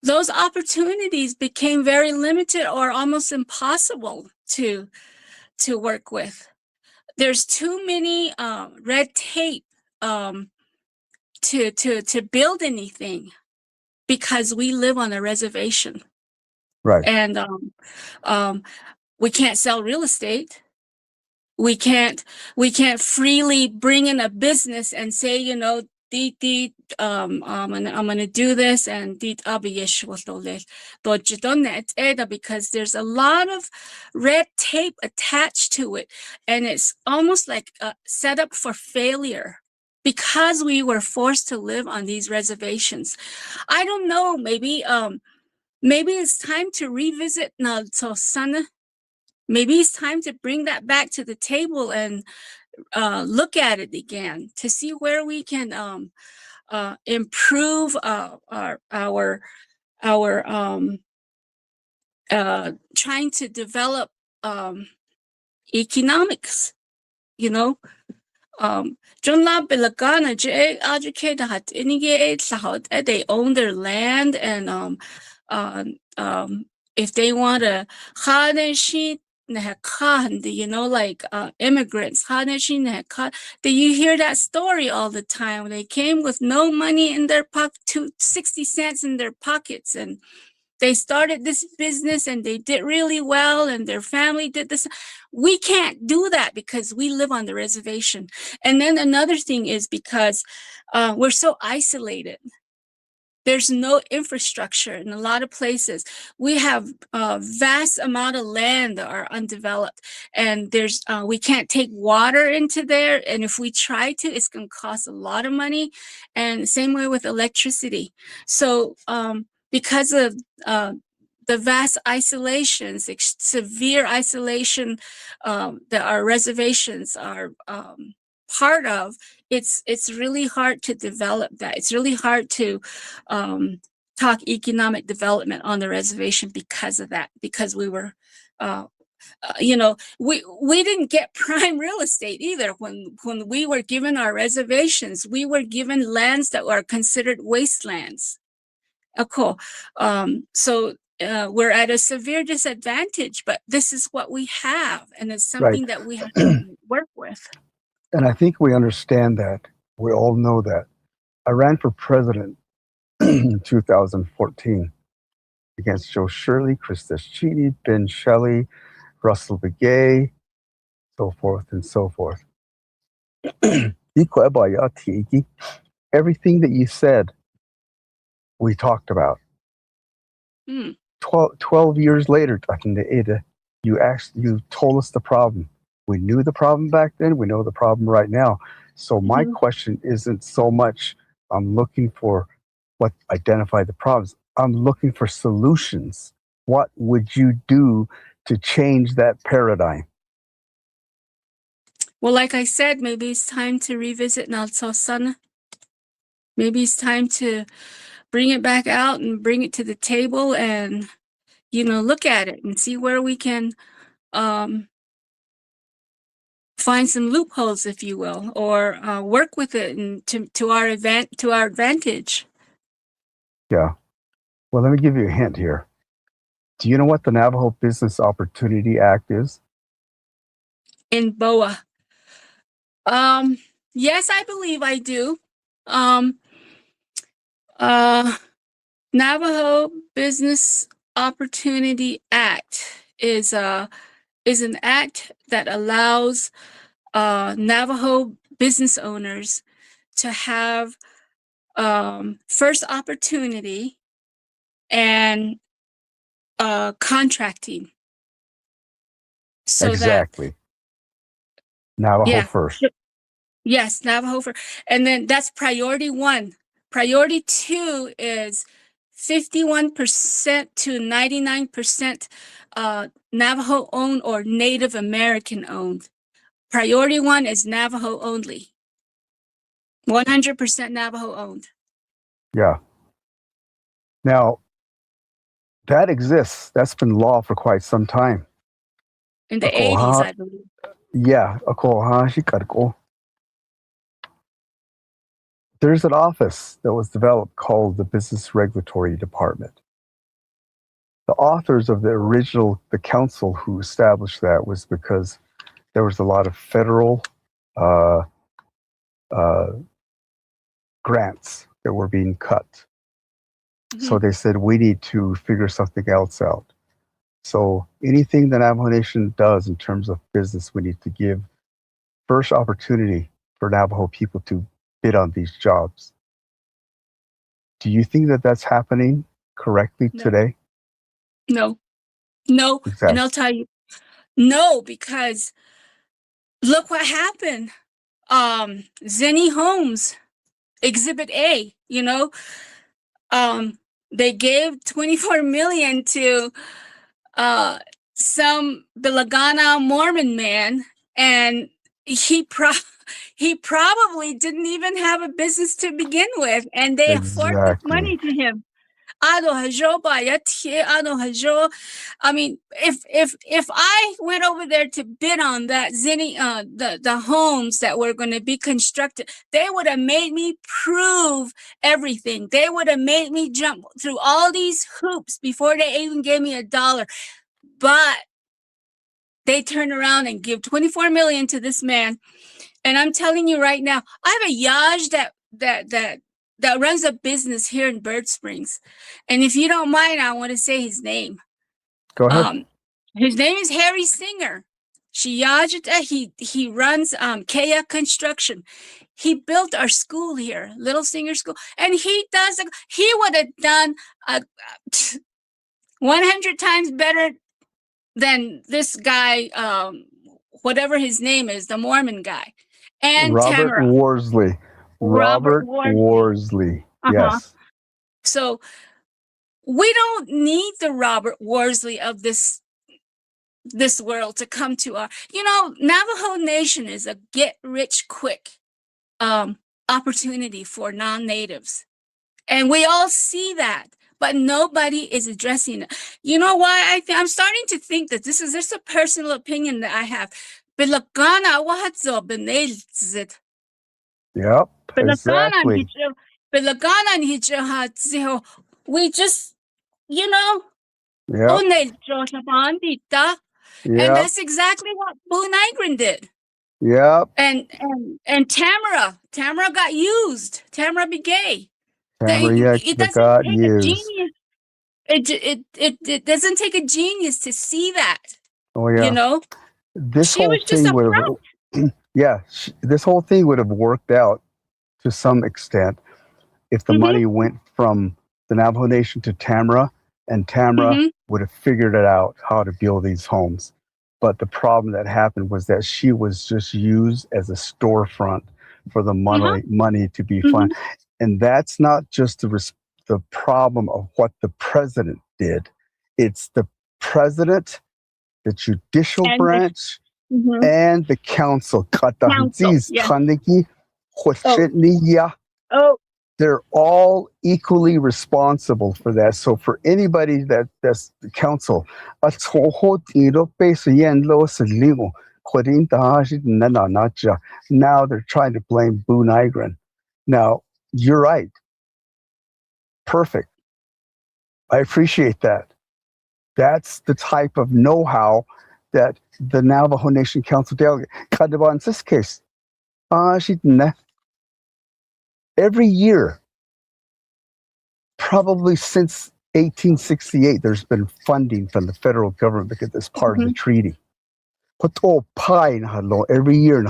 Speaker 2: those opportunities became very limited or almost impossible to work with. There's too many red tape to build anything because we live on a reservation.
Speaker 1: Right.
Speaker 2: And we can't sell real estate. We can't freely bring in a business and say, I'm gonna do this and because there's a lot of red tape attached to it, and it's almost like set up for failure because we were forced to live on these reservations. I don't know, maybe it's time to revisit Naltosana. Maybe it's time to bring that back to the table and look at it again to see where we can improve our trying to develop economics. John Bilagana educated they own their land, and if they want to like immigrants, do you hear that story all the time? They came with no money in their pocket, 60 cents in their pockets, and they started this business and they did really well, and their family did this. We can't do that because we live on the reservation. And then another thing is because we're so isolated. There's no infrastructure in a lot of places. We have a vast amount of land that are undeveloped, and there's we can't take water into there. And if we try to, it's going to cost a lot of money. And same way with electricity. So because of the vast isolations, severe isolation that our reservations are part of, it's really hard to develop that. It's really hard to talk economic development on the reservation because of that, because we were we didn't get prime real estate either. When we were given our reservations, we were given lands that were considered wastelands. Cool. So we're at a severe disadvantage, but this is what we have, and it's something that we have to work with.
Speaker 1: And I think we understand that. We all know that. I ran for president in 2014 against Joe Shirley, Krista Chidi, Ben Shelley, Russell Begay, so forth and so forth. Everything that you said, we talked about. 12 years later, you told us the problem. We knew the problem back then. We know the problem right now. So my question isn't so much I'm looking for what identify the problems. I'm looking for solutions. What would you do to change that paradigm?
Speaker 2: Well, like I said, maybe it's time to revisit Naltosana. Maybe it's time to bring it back out and bring it to the table and, look at it and see where we can find some loopholes, if you will, or work with it and to our advantage.
Speaker 1: Yeah. Well, let me give you a hint here. Do you know what the Navajo Business Opportunity Act is?
Speaker 2: In BOA. Yes, I believe I do. Navajo Business Opportunity Act is an act that allows Navajo business owners to have first opportunity and contracting. So
Speaker 1: Exactly. Navajo
Speaker 2: yeah,
Speaker 1: first.
Speaker 2: yes, Navajo first. And then that's priority 1. Priority 2 is 51% to 99% Navajo owned or Native American owned. Priority 1 is Navajo only. 100% Navajo owned.
Speaker 1: Yeah. Now, that exists. That's been law for quite some time.
Speaker 2: In the 80s, I believe.
Speaker 1: Yeah. There's an office that was developed called the Business Regulatory Department. The authors of the council who established that was because there was a lot of federal uh, grants that were being cut. So they said, we need to figure something else out. So anything the Navajo Nation does in terms of business, we need to give first opportunity for Navajo people to bid on these jobs. Do you think that that's happening correctly today?
Speaker 2: No.
Speaker 1: Exactly.
Speaker 2: And I'll tell you, no, because look what happened. Zenny Homes, Exhibit A, they gave 24 million to some Bilagana Mormon man, and he probably didn't even have a business to begin with, and they forked money to him. I mean, if I went over there to bid on that Zenny, the homes that were going to be constructed, they would have made me prove everything. They would have made me jump through all these hoops before they even gave me $1. But they turn around and give 24 million to this man. And I'm telling you right now, I have a Yaj that runs a business here in Bird Springs. And if you don't mind, I want to say his name.
Speaker 1: Go ahead.
Speaker 2: His name is Harry Singer. He runs Kea Construction. He built our school here, Little Singer School. And he would have done 100 times better than this guy, whatever his name is, the Mormon guy. And
Speaker 1: Robert
Speaker 2: Tamara.
Speaker 1: Worsley. Robert Worsley. Yes.
Speaker 2: So we don't need the Robert Worsley of this world to come to our, Navajo Nation is a get rich quick opportunity for non-natives. And we all see that, but nobody is addressing it. You know why I'm starting to think that this is a personal opinion that I have.
Speaker 1: Yep, exactly.
Speaker 2: We just,
Speaker 1: Yep.
Speaker 2: And that's exactly what Blue Nigrin did.
Speaker 1: Yep.
Speaker 2: And Tamara got used. Tamara Begay.
Speaker 1: It doesn't take a
Speaker 2: genius. It doesn't take a genius to see that.
Speaker 1: Oh yeah. This
Speaker 2: she
Speaker 1: whole
Speaker 2: was just
Speaker 1: thing would have, this whole thing would have worked out to some extent if the money went from the Navajo Nation to Tamara, and Tamara would have figured it out how to build these homes. But the problem that happened was that she was just used as a storefront for the money to be funded. And that's not just the problem of what the president did. It's the president, the judicial branch, and the council. They're all equally responsible for that. So for anybody that's the council, Now they're trying to blame Boo Nygren. Now, you're right. Perfect. I appreciate that. That's the type of know-how that the Navajo Nation Council delegate. In this case, every year, probably since 1868, there's been funding from the federal government because it's part of the treaty. Every year, and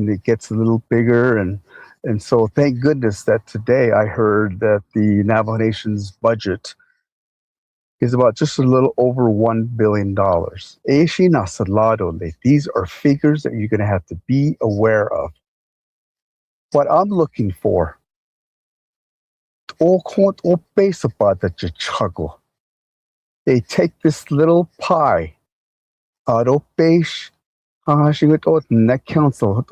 Speaker 1: it gets a little bigger, and so thank goodness that today I heard that the Navajo Nation's budget is about just a little over $1 billion. These are figures that you're going to have to be aware of. What I'm looking for, they take this little pie, net council,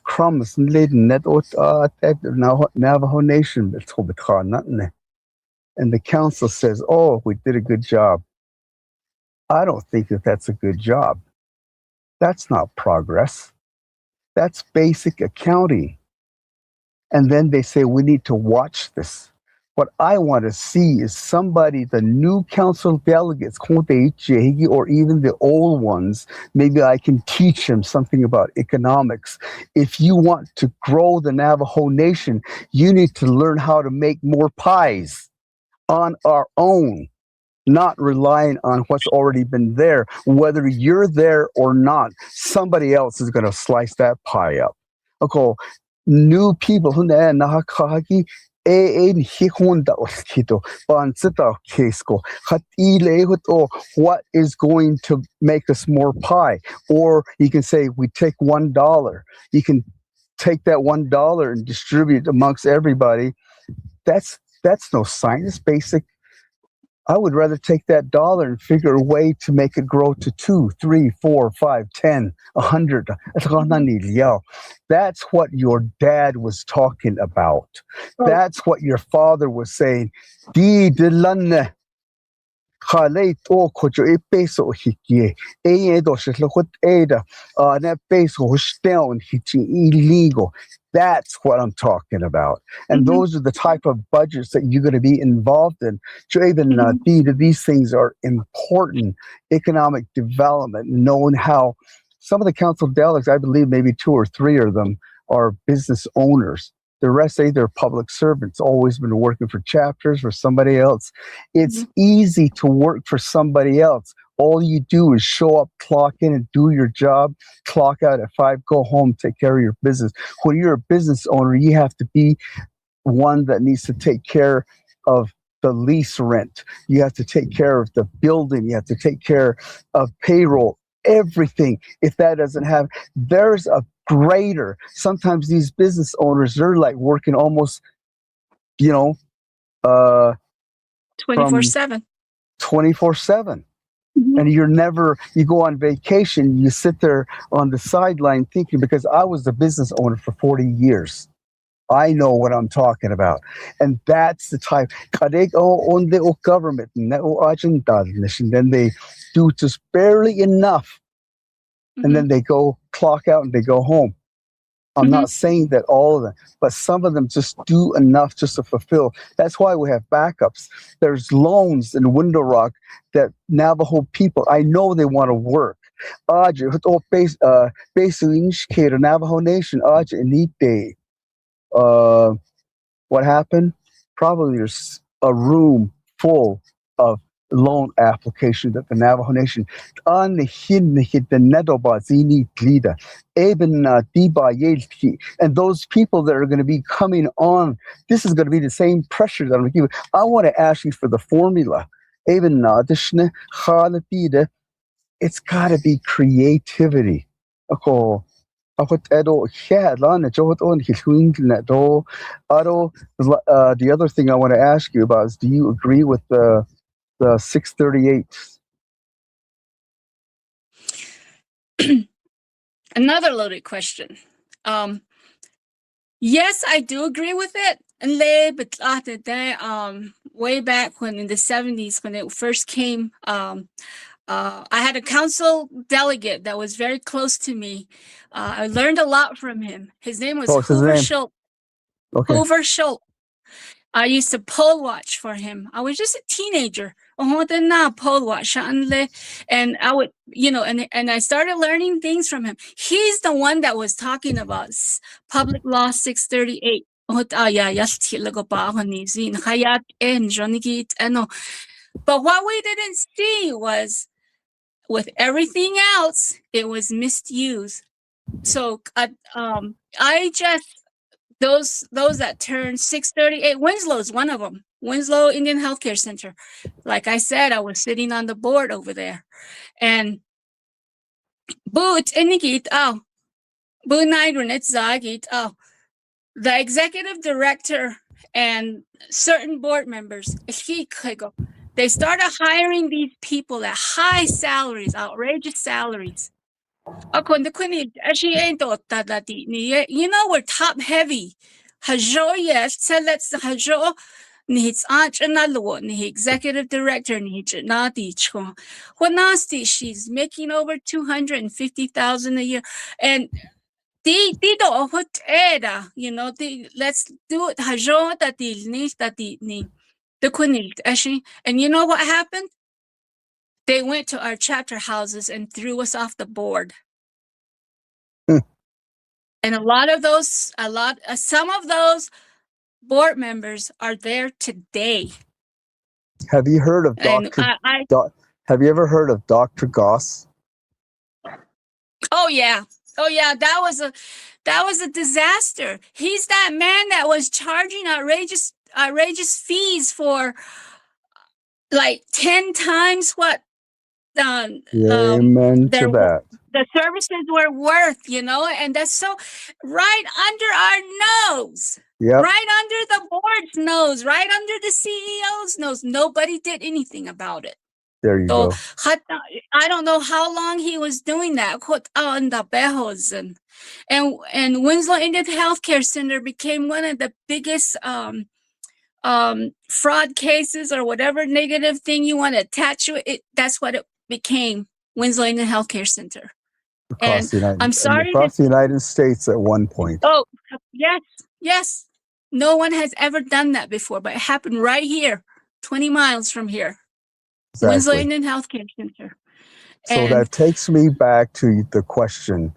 Speaker 1: crumbs net Navajo Nation. And the council says, "Oh, we did a good job." I don't think that that's a good job. That's not progress. That's basic accounting. And then they say, we need to watch this. What I want to see is somebody, the new council delegates, or even the old ones, maybe I can teach them something about economics. If you want to grow the Navajo Nation, you need to learn how to make more pies on our own, not relying on what's already been there. Whether you're there or not, somebody else is going to slice that pie up. Okay, new people what is going to make us more pie? Or you can say we take $1. You can take that $1 and distribute it amongst everybody. That's no science. Basic. I would rather take that dollar and figure a way to make it grow to 2, 3, 4, 5, 10, 100. That's what your dad was talking about. That's what your father was saying. That's what I'm talking about. And those are the type of budgets that you're going to be involved in. These things are important. Economic development, knowing how some of the council delegates, I believe maybe 2 or 3 of them are business owners. The rest, they're public servants, always been working for chapters for somebody else. It's easy to work for somebody else. All you do is show up, clock in, and do your job, clock out at 5, go home, take care of your business. When you're a business owner, you have to be one that needs to take care of the lease rent. You have to take care of the building. You have to take care of payroll, everything. If that doesn't have, there's a greater. Sometimes these business owners, they're like working almost,
Speaker 2: 24/7.
Speaker 1: 24/7. And you go on vacation, you sit there on the sideline thinking, because I was the business owner for 40 years. I know what I'm talking about. And that's the type. On the government, and then they do just barely enough. And then they go clock out and they go home. I'm not saying that all of them, but some of them just do enough just to fulfill. That's why we have backups. There's loans in Window Rock that Navajo people, I know they want to work. Basically, Navajo Nation, what happened? Probably there's a room full of loan application that the Navajo Nation and those people that are going to be coming on, this is going to be the same pressure that I'm going to give. I want to ask you for the formula. It's got to be creativity. The other thing I want to ask you about is, do you agree with the 638?
Speaker 2: Another loaded question. Yes, I do agree with it. way back when in the 70s, when it first came, I had a council delegate that was very close to me. I learned a lot from him. His name was
Speaker 1: What's his
Speaker 2: Hoover
Speaker 1: name?
Speaker 2: Schultz.
Speaker 1: Okay.
Speaker 2: Hoover Schultz. I used to poll watch for him. I was just a teenager. Poll watch. And I would, and I started learning things from him. He's the one that was talking about Public Law 638. But what we didn't see was, with everything else, it was misused. So I just, those that turned 638, Winslow's one of them. Winslow Indian Healthcare Center. Like I said, I was sitting on the board over there. And the executive director and certain board members, they started hiring these people at high salaries, outrageous salaries. You know, we're top heavy. Executive director, she's making over 250,000 a year. And let's do it. And you know what happened? They went to our chapter houses and threw us off the board. And some of those board members are there today.
Speaker 1: Have you heard of have you ever heard of Dr. Goss?
Speaker 2: Oh yeah. That was a disaster. He's that man that was charging outrageous fees for 10 times what
Speaker 1: Amen to that.
Speaker 2: The services were worth, and that's so right under our nose. Yep. Right under the board's nose, right under the CEO's nose. Nobody did anything about it.
Speaker 1: There you go.
Speaker 2: I don't know how long he was doing that. And Winslow Indian Healthcare Center became one of the biggest fraud cases, or whatever negative thing you want to attach to it. That's what it became, Winslow Indian Healthcare Center.
Speaker 1: Across the United States at one point.
Speaker 2: Oh, yes. No one has ever done that before, but it happened right here, 20 miles from here. Exactly. Winslow Indian Healthcare Center.
Speaker 1: So that takes me back to the question.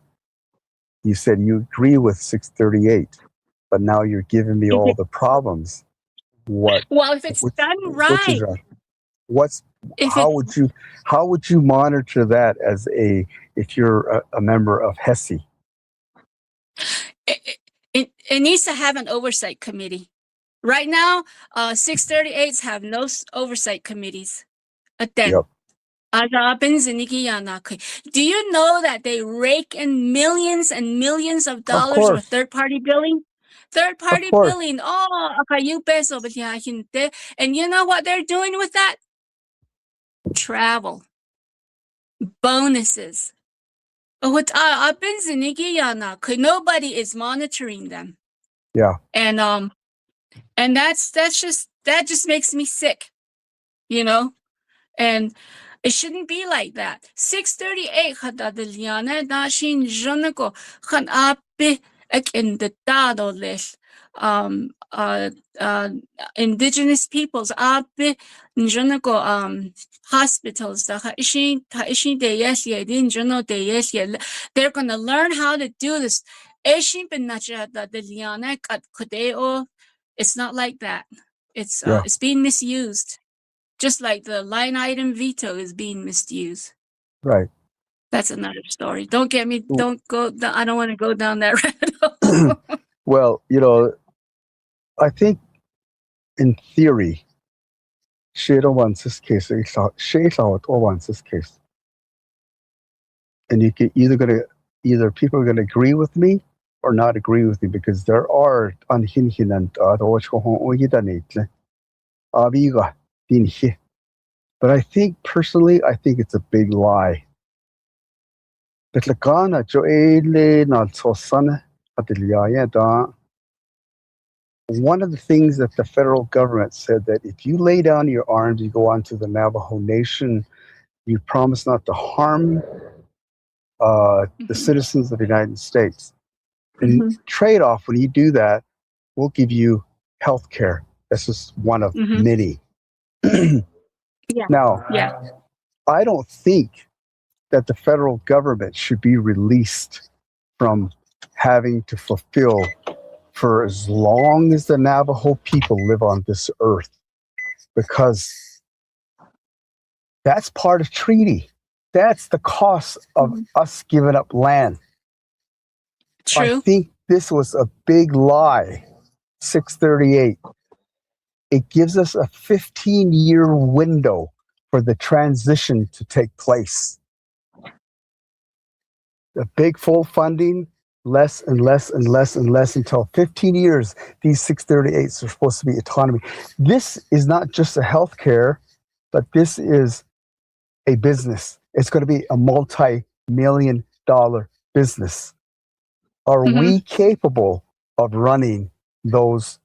Speaker 1: You said you agree with 638, but now you're giving me all the problems. What?
Speaker 2: Well, if it's done right.
Speaker 1: How would you monitor that if you're a member of HESI?
Speaker 2: It needs to have an oversight committee. Right now, 638s have no oversight committees.
Speaker 1: Yep.
Speaker 2: Do you know that they rake in millions and millions of dollars with third-party billing? Third-party billing. And you know what they're doing with that? Travel. Bonuses. Nobody is monitoring them.
Speaker 1: Yeah.
Speaker 2: And that just makes me sick, and it shouldn't be like that. 638 indigenous peoples hospitals, they're going to learn how to do this. It's not like that. It's being misused, just like the line item veto is being misused.
Speaker 1: Right.
Speaker 2: That's another story. Don't get me. Don't go. I don't want to go down that rabbit hole.
Speaker 1: Well, I think in theory, Shada wants this case. Shada wants this case, and you can either people are going to agree with me or not agree with me, because there are but I think personally, it's a big lie. one of the things that the federal government said that if you lay down your arms, you go onto the Navajo Nation, you promise not to harm the
Speaker 2: Mhm.
Speaker 1: citizens of the United States. In
Speaker 2: Mhm.
Speaker 1: trade off, when you do that, we'll give you health care. That's just one of
Speaker 2: Mhm.
Speaker 1: many.
Speaker 2: Yeah.
Speaker 1: Now,
Speaker 2: Yeah.
Speaker 1: I don't think that the federal government should be released from having to fulfill for as long as the Navajo people live on this earth, because that's part of treaty. That's the cost of
Speaker 2: Mhm.
Speaker 1: us giving up land. I
Speaker 2: True.
Speaker 1: think this was a big lie. 638. It gives us a 15-year window for the transition to take place. The big full funding, less and less and less and less until 15 years, these 638s are supposed to be autonomy. This is not just a healthcare, but this is a business. It's going to be a multi-million-dollar business. Are
Speaker 2: Mhm.
Speaker 1: we capable of running those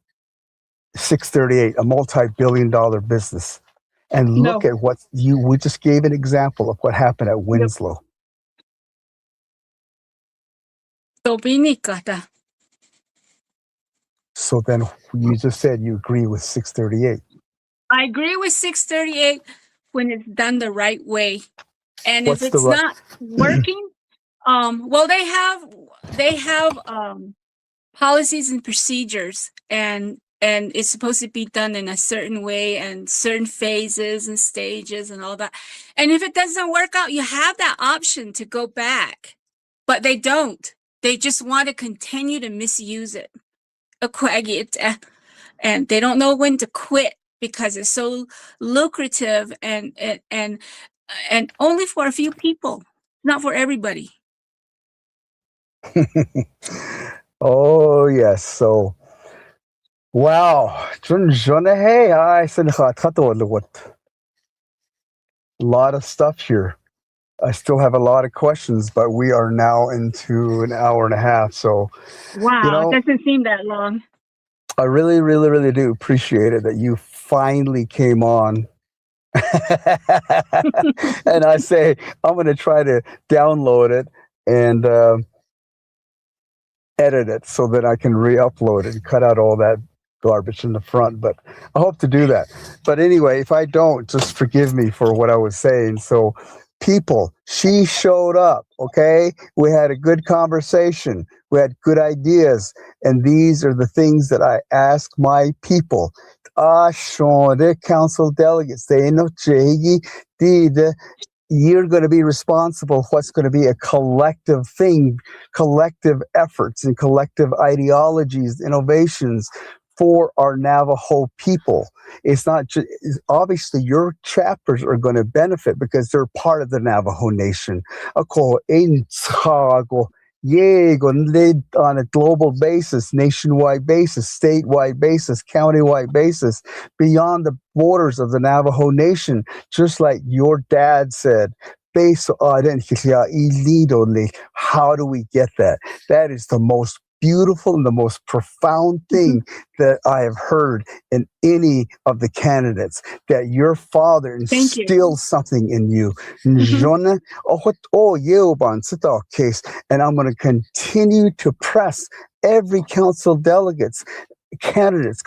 Speaker 1: 638, a multi-billion-dollar business? And look
Speaker 2: No.
Speaker 1: at what we just gave an example of what happened at
Speaker 2: Yep.
Speaker 1: Winslow.
Speaker 2: Dominicata.
Speaker 1: So then you just said you agree with 638.
Speaker 2: I agree with 638 when it's done the right way. And if
Speaker 1: What's the
Speaker 2: it's
Speaker 1: right?
Speaker 2: not working, well, they have policies and procedures, and it's supposed to be done in a certain way and certain phases and stages and all that. And if it doesn't work out, you have that option to go back, but they don't. They just want to continue to misuse it. And they don't know when to quit because it's so lucrative and only for a few people, not for everybody.
Speaker 1: Oh yes. So wow. Hey, I said what a lot of stuff here. I still have a lot of questions, but we are now into an hour and a half. So, you
Speaker 2: Wow, it
Speaker 1: know,
Speaker 2: doesn't seem that long.
Speaker 1: I really, really, really do appreciate it that you finally came on. And I say, I'm going to try to download it and edit it so that I can re-upload it and cut out all that garbage in the front. But I hope to do that. But anyway, if I don't, just forgive me for what I was saying. So, people, she showed up. Okay, we had a good conversation. We had good ideas, and these are the things that I ask my people. Ah, Sean, the council delegates, they know you're going to be responsible for what's going to be a collective thing, collective efforts and collective ideologies, innovations for our Navajo people. It's not just, obviously your chapters are going to benefit because they're part of the Navajo Nation. Ako, yeah, going to live on a global basis, nationwide basis, statewide basis, countywide basis, beyond the borders of the Navajo Nation, just like your dad said. Based identity illegally. How do we get that? That is the most beautiful and the most profound
Speaker 2: Mhm.
Speaker 1: thing that I have heard in any of the candidates. That your father
Speaker 2: Thank you.
Speaker 1: instills something in you.
Speaker 2: Mhm.
Speaker 1: Jona, case, and I'm going to continue to press every council delegates, candidates,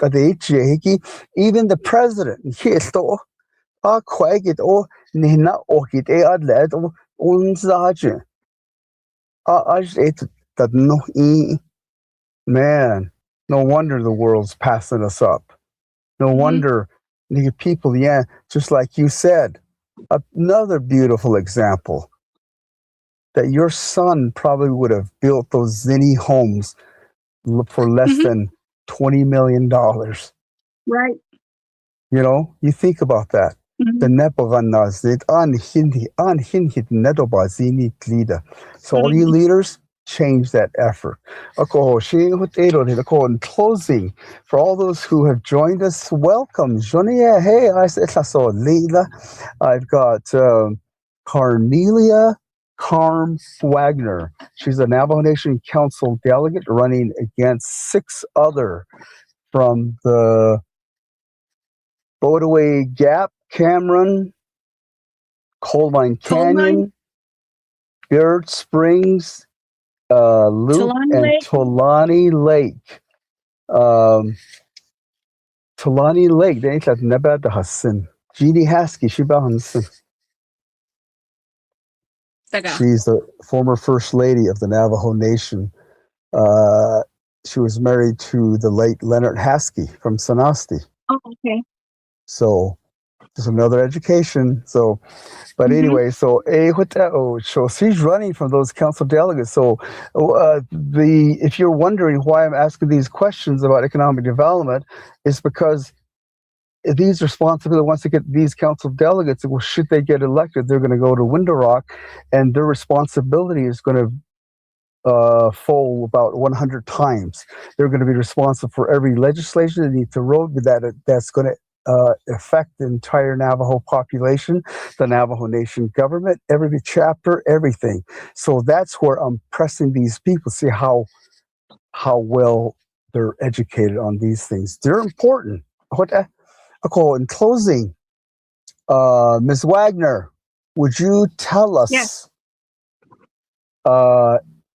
Speaker 1: even the president. Quagit or Nina Orchid Adlet or Unzaje. I ate that no man. No wonder the world's passing us up. No
Speaker 2: Mhm.
Speaker 1: wonder the people, yeah, just like you said. Another beautiful example that your son probably would have built those zinny homes for less
Speaker 2: Mhm.
Speaker 1: than $20 million.
Speaker 2: Right.
Speaker 1: You know, you think about that. The
Speaker 2: Mhm.
Speaker 1: Nebuchadnezzar unhindered Nedobazini leader. So all you
Speaker 2: Mhm.
Speaker 1: leaders, change that effort. In closing, for all those who have joined us, welcome. Jonia, hey, I saw Leila. I've got Cornelia CARM Wagner. She's a Navajo Nation Council delegate running against 6 other from the Bodaway Gap, Cameron, Coal Mine
Speaker 2: Coal Mine,
Speaker 1: Canyon, Beard Springs, Loop,
Speaker 2: Tulane
Speaker 1: and
Speaker 2: Lake.
Speaker 1: Tulani Lake. Tulani Lake, det är inte att Nebada Hassan. Jeannie Haskey, she Hansen. She's the former First Lady of the Navajo Nation. She was married to the late Leonard Haskey from Sanasti.
Speaker 2: Oh, okay.
Speaker 1: So just another education. So, but anyway, so so she's running from those council delegates. So if you're wondering why I'm asking these questions about economic development, it's because these responsibilities, once they get these council delegates, well, should they get elected, they're going to go to Window Rock, and their responsibility is going to fall about 100 times. They're going to be responsible for every legislation that needs to road that's going to affect the entire Navajo population, the Navajo Nation government, every chapter, everything. So that's where I'm pressing these people, see how well they're educated on these things. They're important. In closing, Ms. Wagner, would you tell us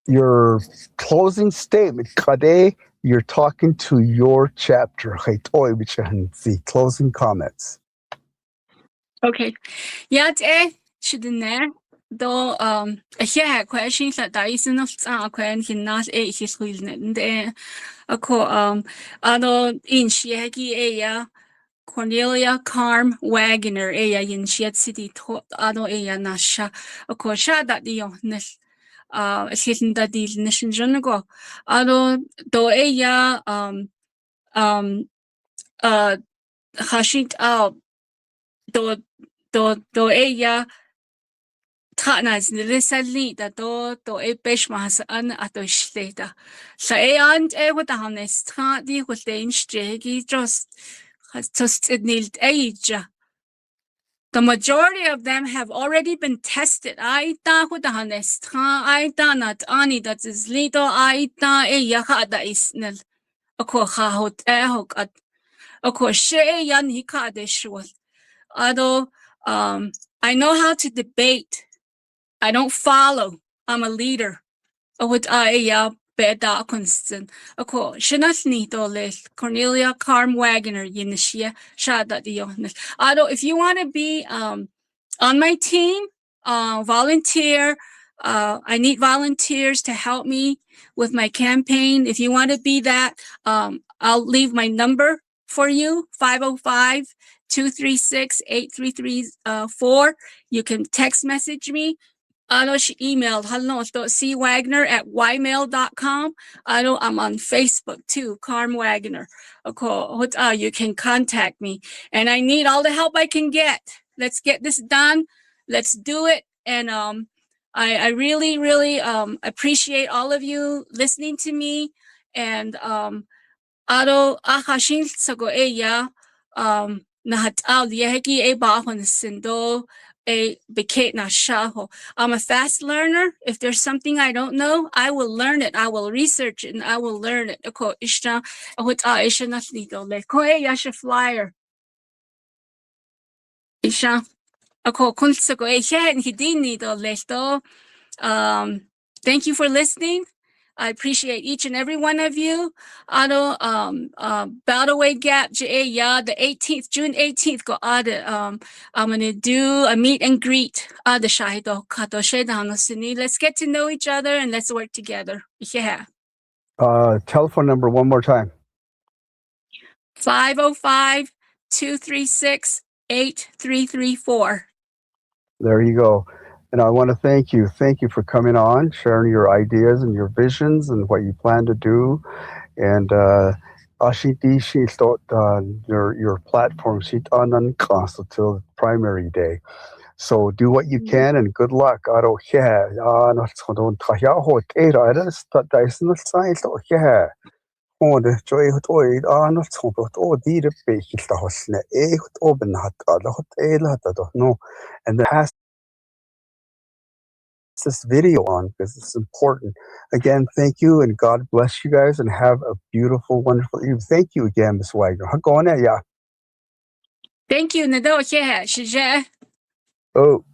Speaker 1: your closing statement? Kade, you're talking to your chapter. Closing comments.
Speaker 2: Okay. Yeah, shouldn't though yeah, questions that I is enough question not his reason there. In Shiaki Cornelia CARM WAGNER in Shiat City Nasha Sha that the assistant that these nation go do hashit out do Tanas recently that do a beshmas an atosheta. Sa and with the honest the with the instegi just nilt age. The majority of them have already been tested. I da with the honest I da not ani that is little I da a yahada is nil. A ko hahot ehok at a ko she yan hika de shul. Although I know how to debate. I don't follow. I'm a leader. What I beda constant. Ako shinas nito les Cornelia CARM WAGNER yinishia shada dionis. Ado, if you want to be on my team, volunteer. I need volunteers to help me with my campaign. If you want to be that, I'll leave my number for you, 505-236-8334. You can text message me. She emailed cwagner@ymail.com. I'm on Facebook too, CARM WAGNER. You can contact me. And I need all the help I can get. Let's get this done. Let's do it. And I really, really appreciate all of you listening to me. And ahashin sago nahat al yeheki bahon sindo. I'm a fast learner. If there's something I don't know, I will learn it. I will research it and I will learn it. Flyer. Thank you for listening. I appreciate each and every one of you. Battleway Gap, the 18th, June 18th, I'm going to do a meet and greet. Let's get to know each other and let's work together. Yeah.
Speaker 1: Telephone number one more time.
Speaker 2: 505-236-8334.
Speaker 1: There you go. And I want to thank you. Thank you for coming on, sharing your ideas and your visions and what you plan to do. And Ashiti thought your platform until primary day. So do what you can and good luck. And there has this video on because it's important. Again, thank you and God bless you guys and have a beautiful, wonderful evening. Thank you again, Ms. Wagner. CORNELIA.
Speaker 2: Thank you，那都谢谢。
Speaker 1: Oh,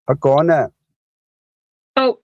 Speaker 1: CORNELIA.
Speaker 2: Oh.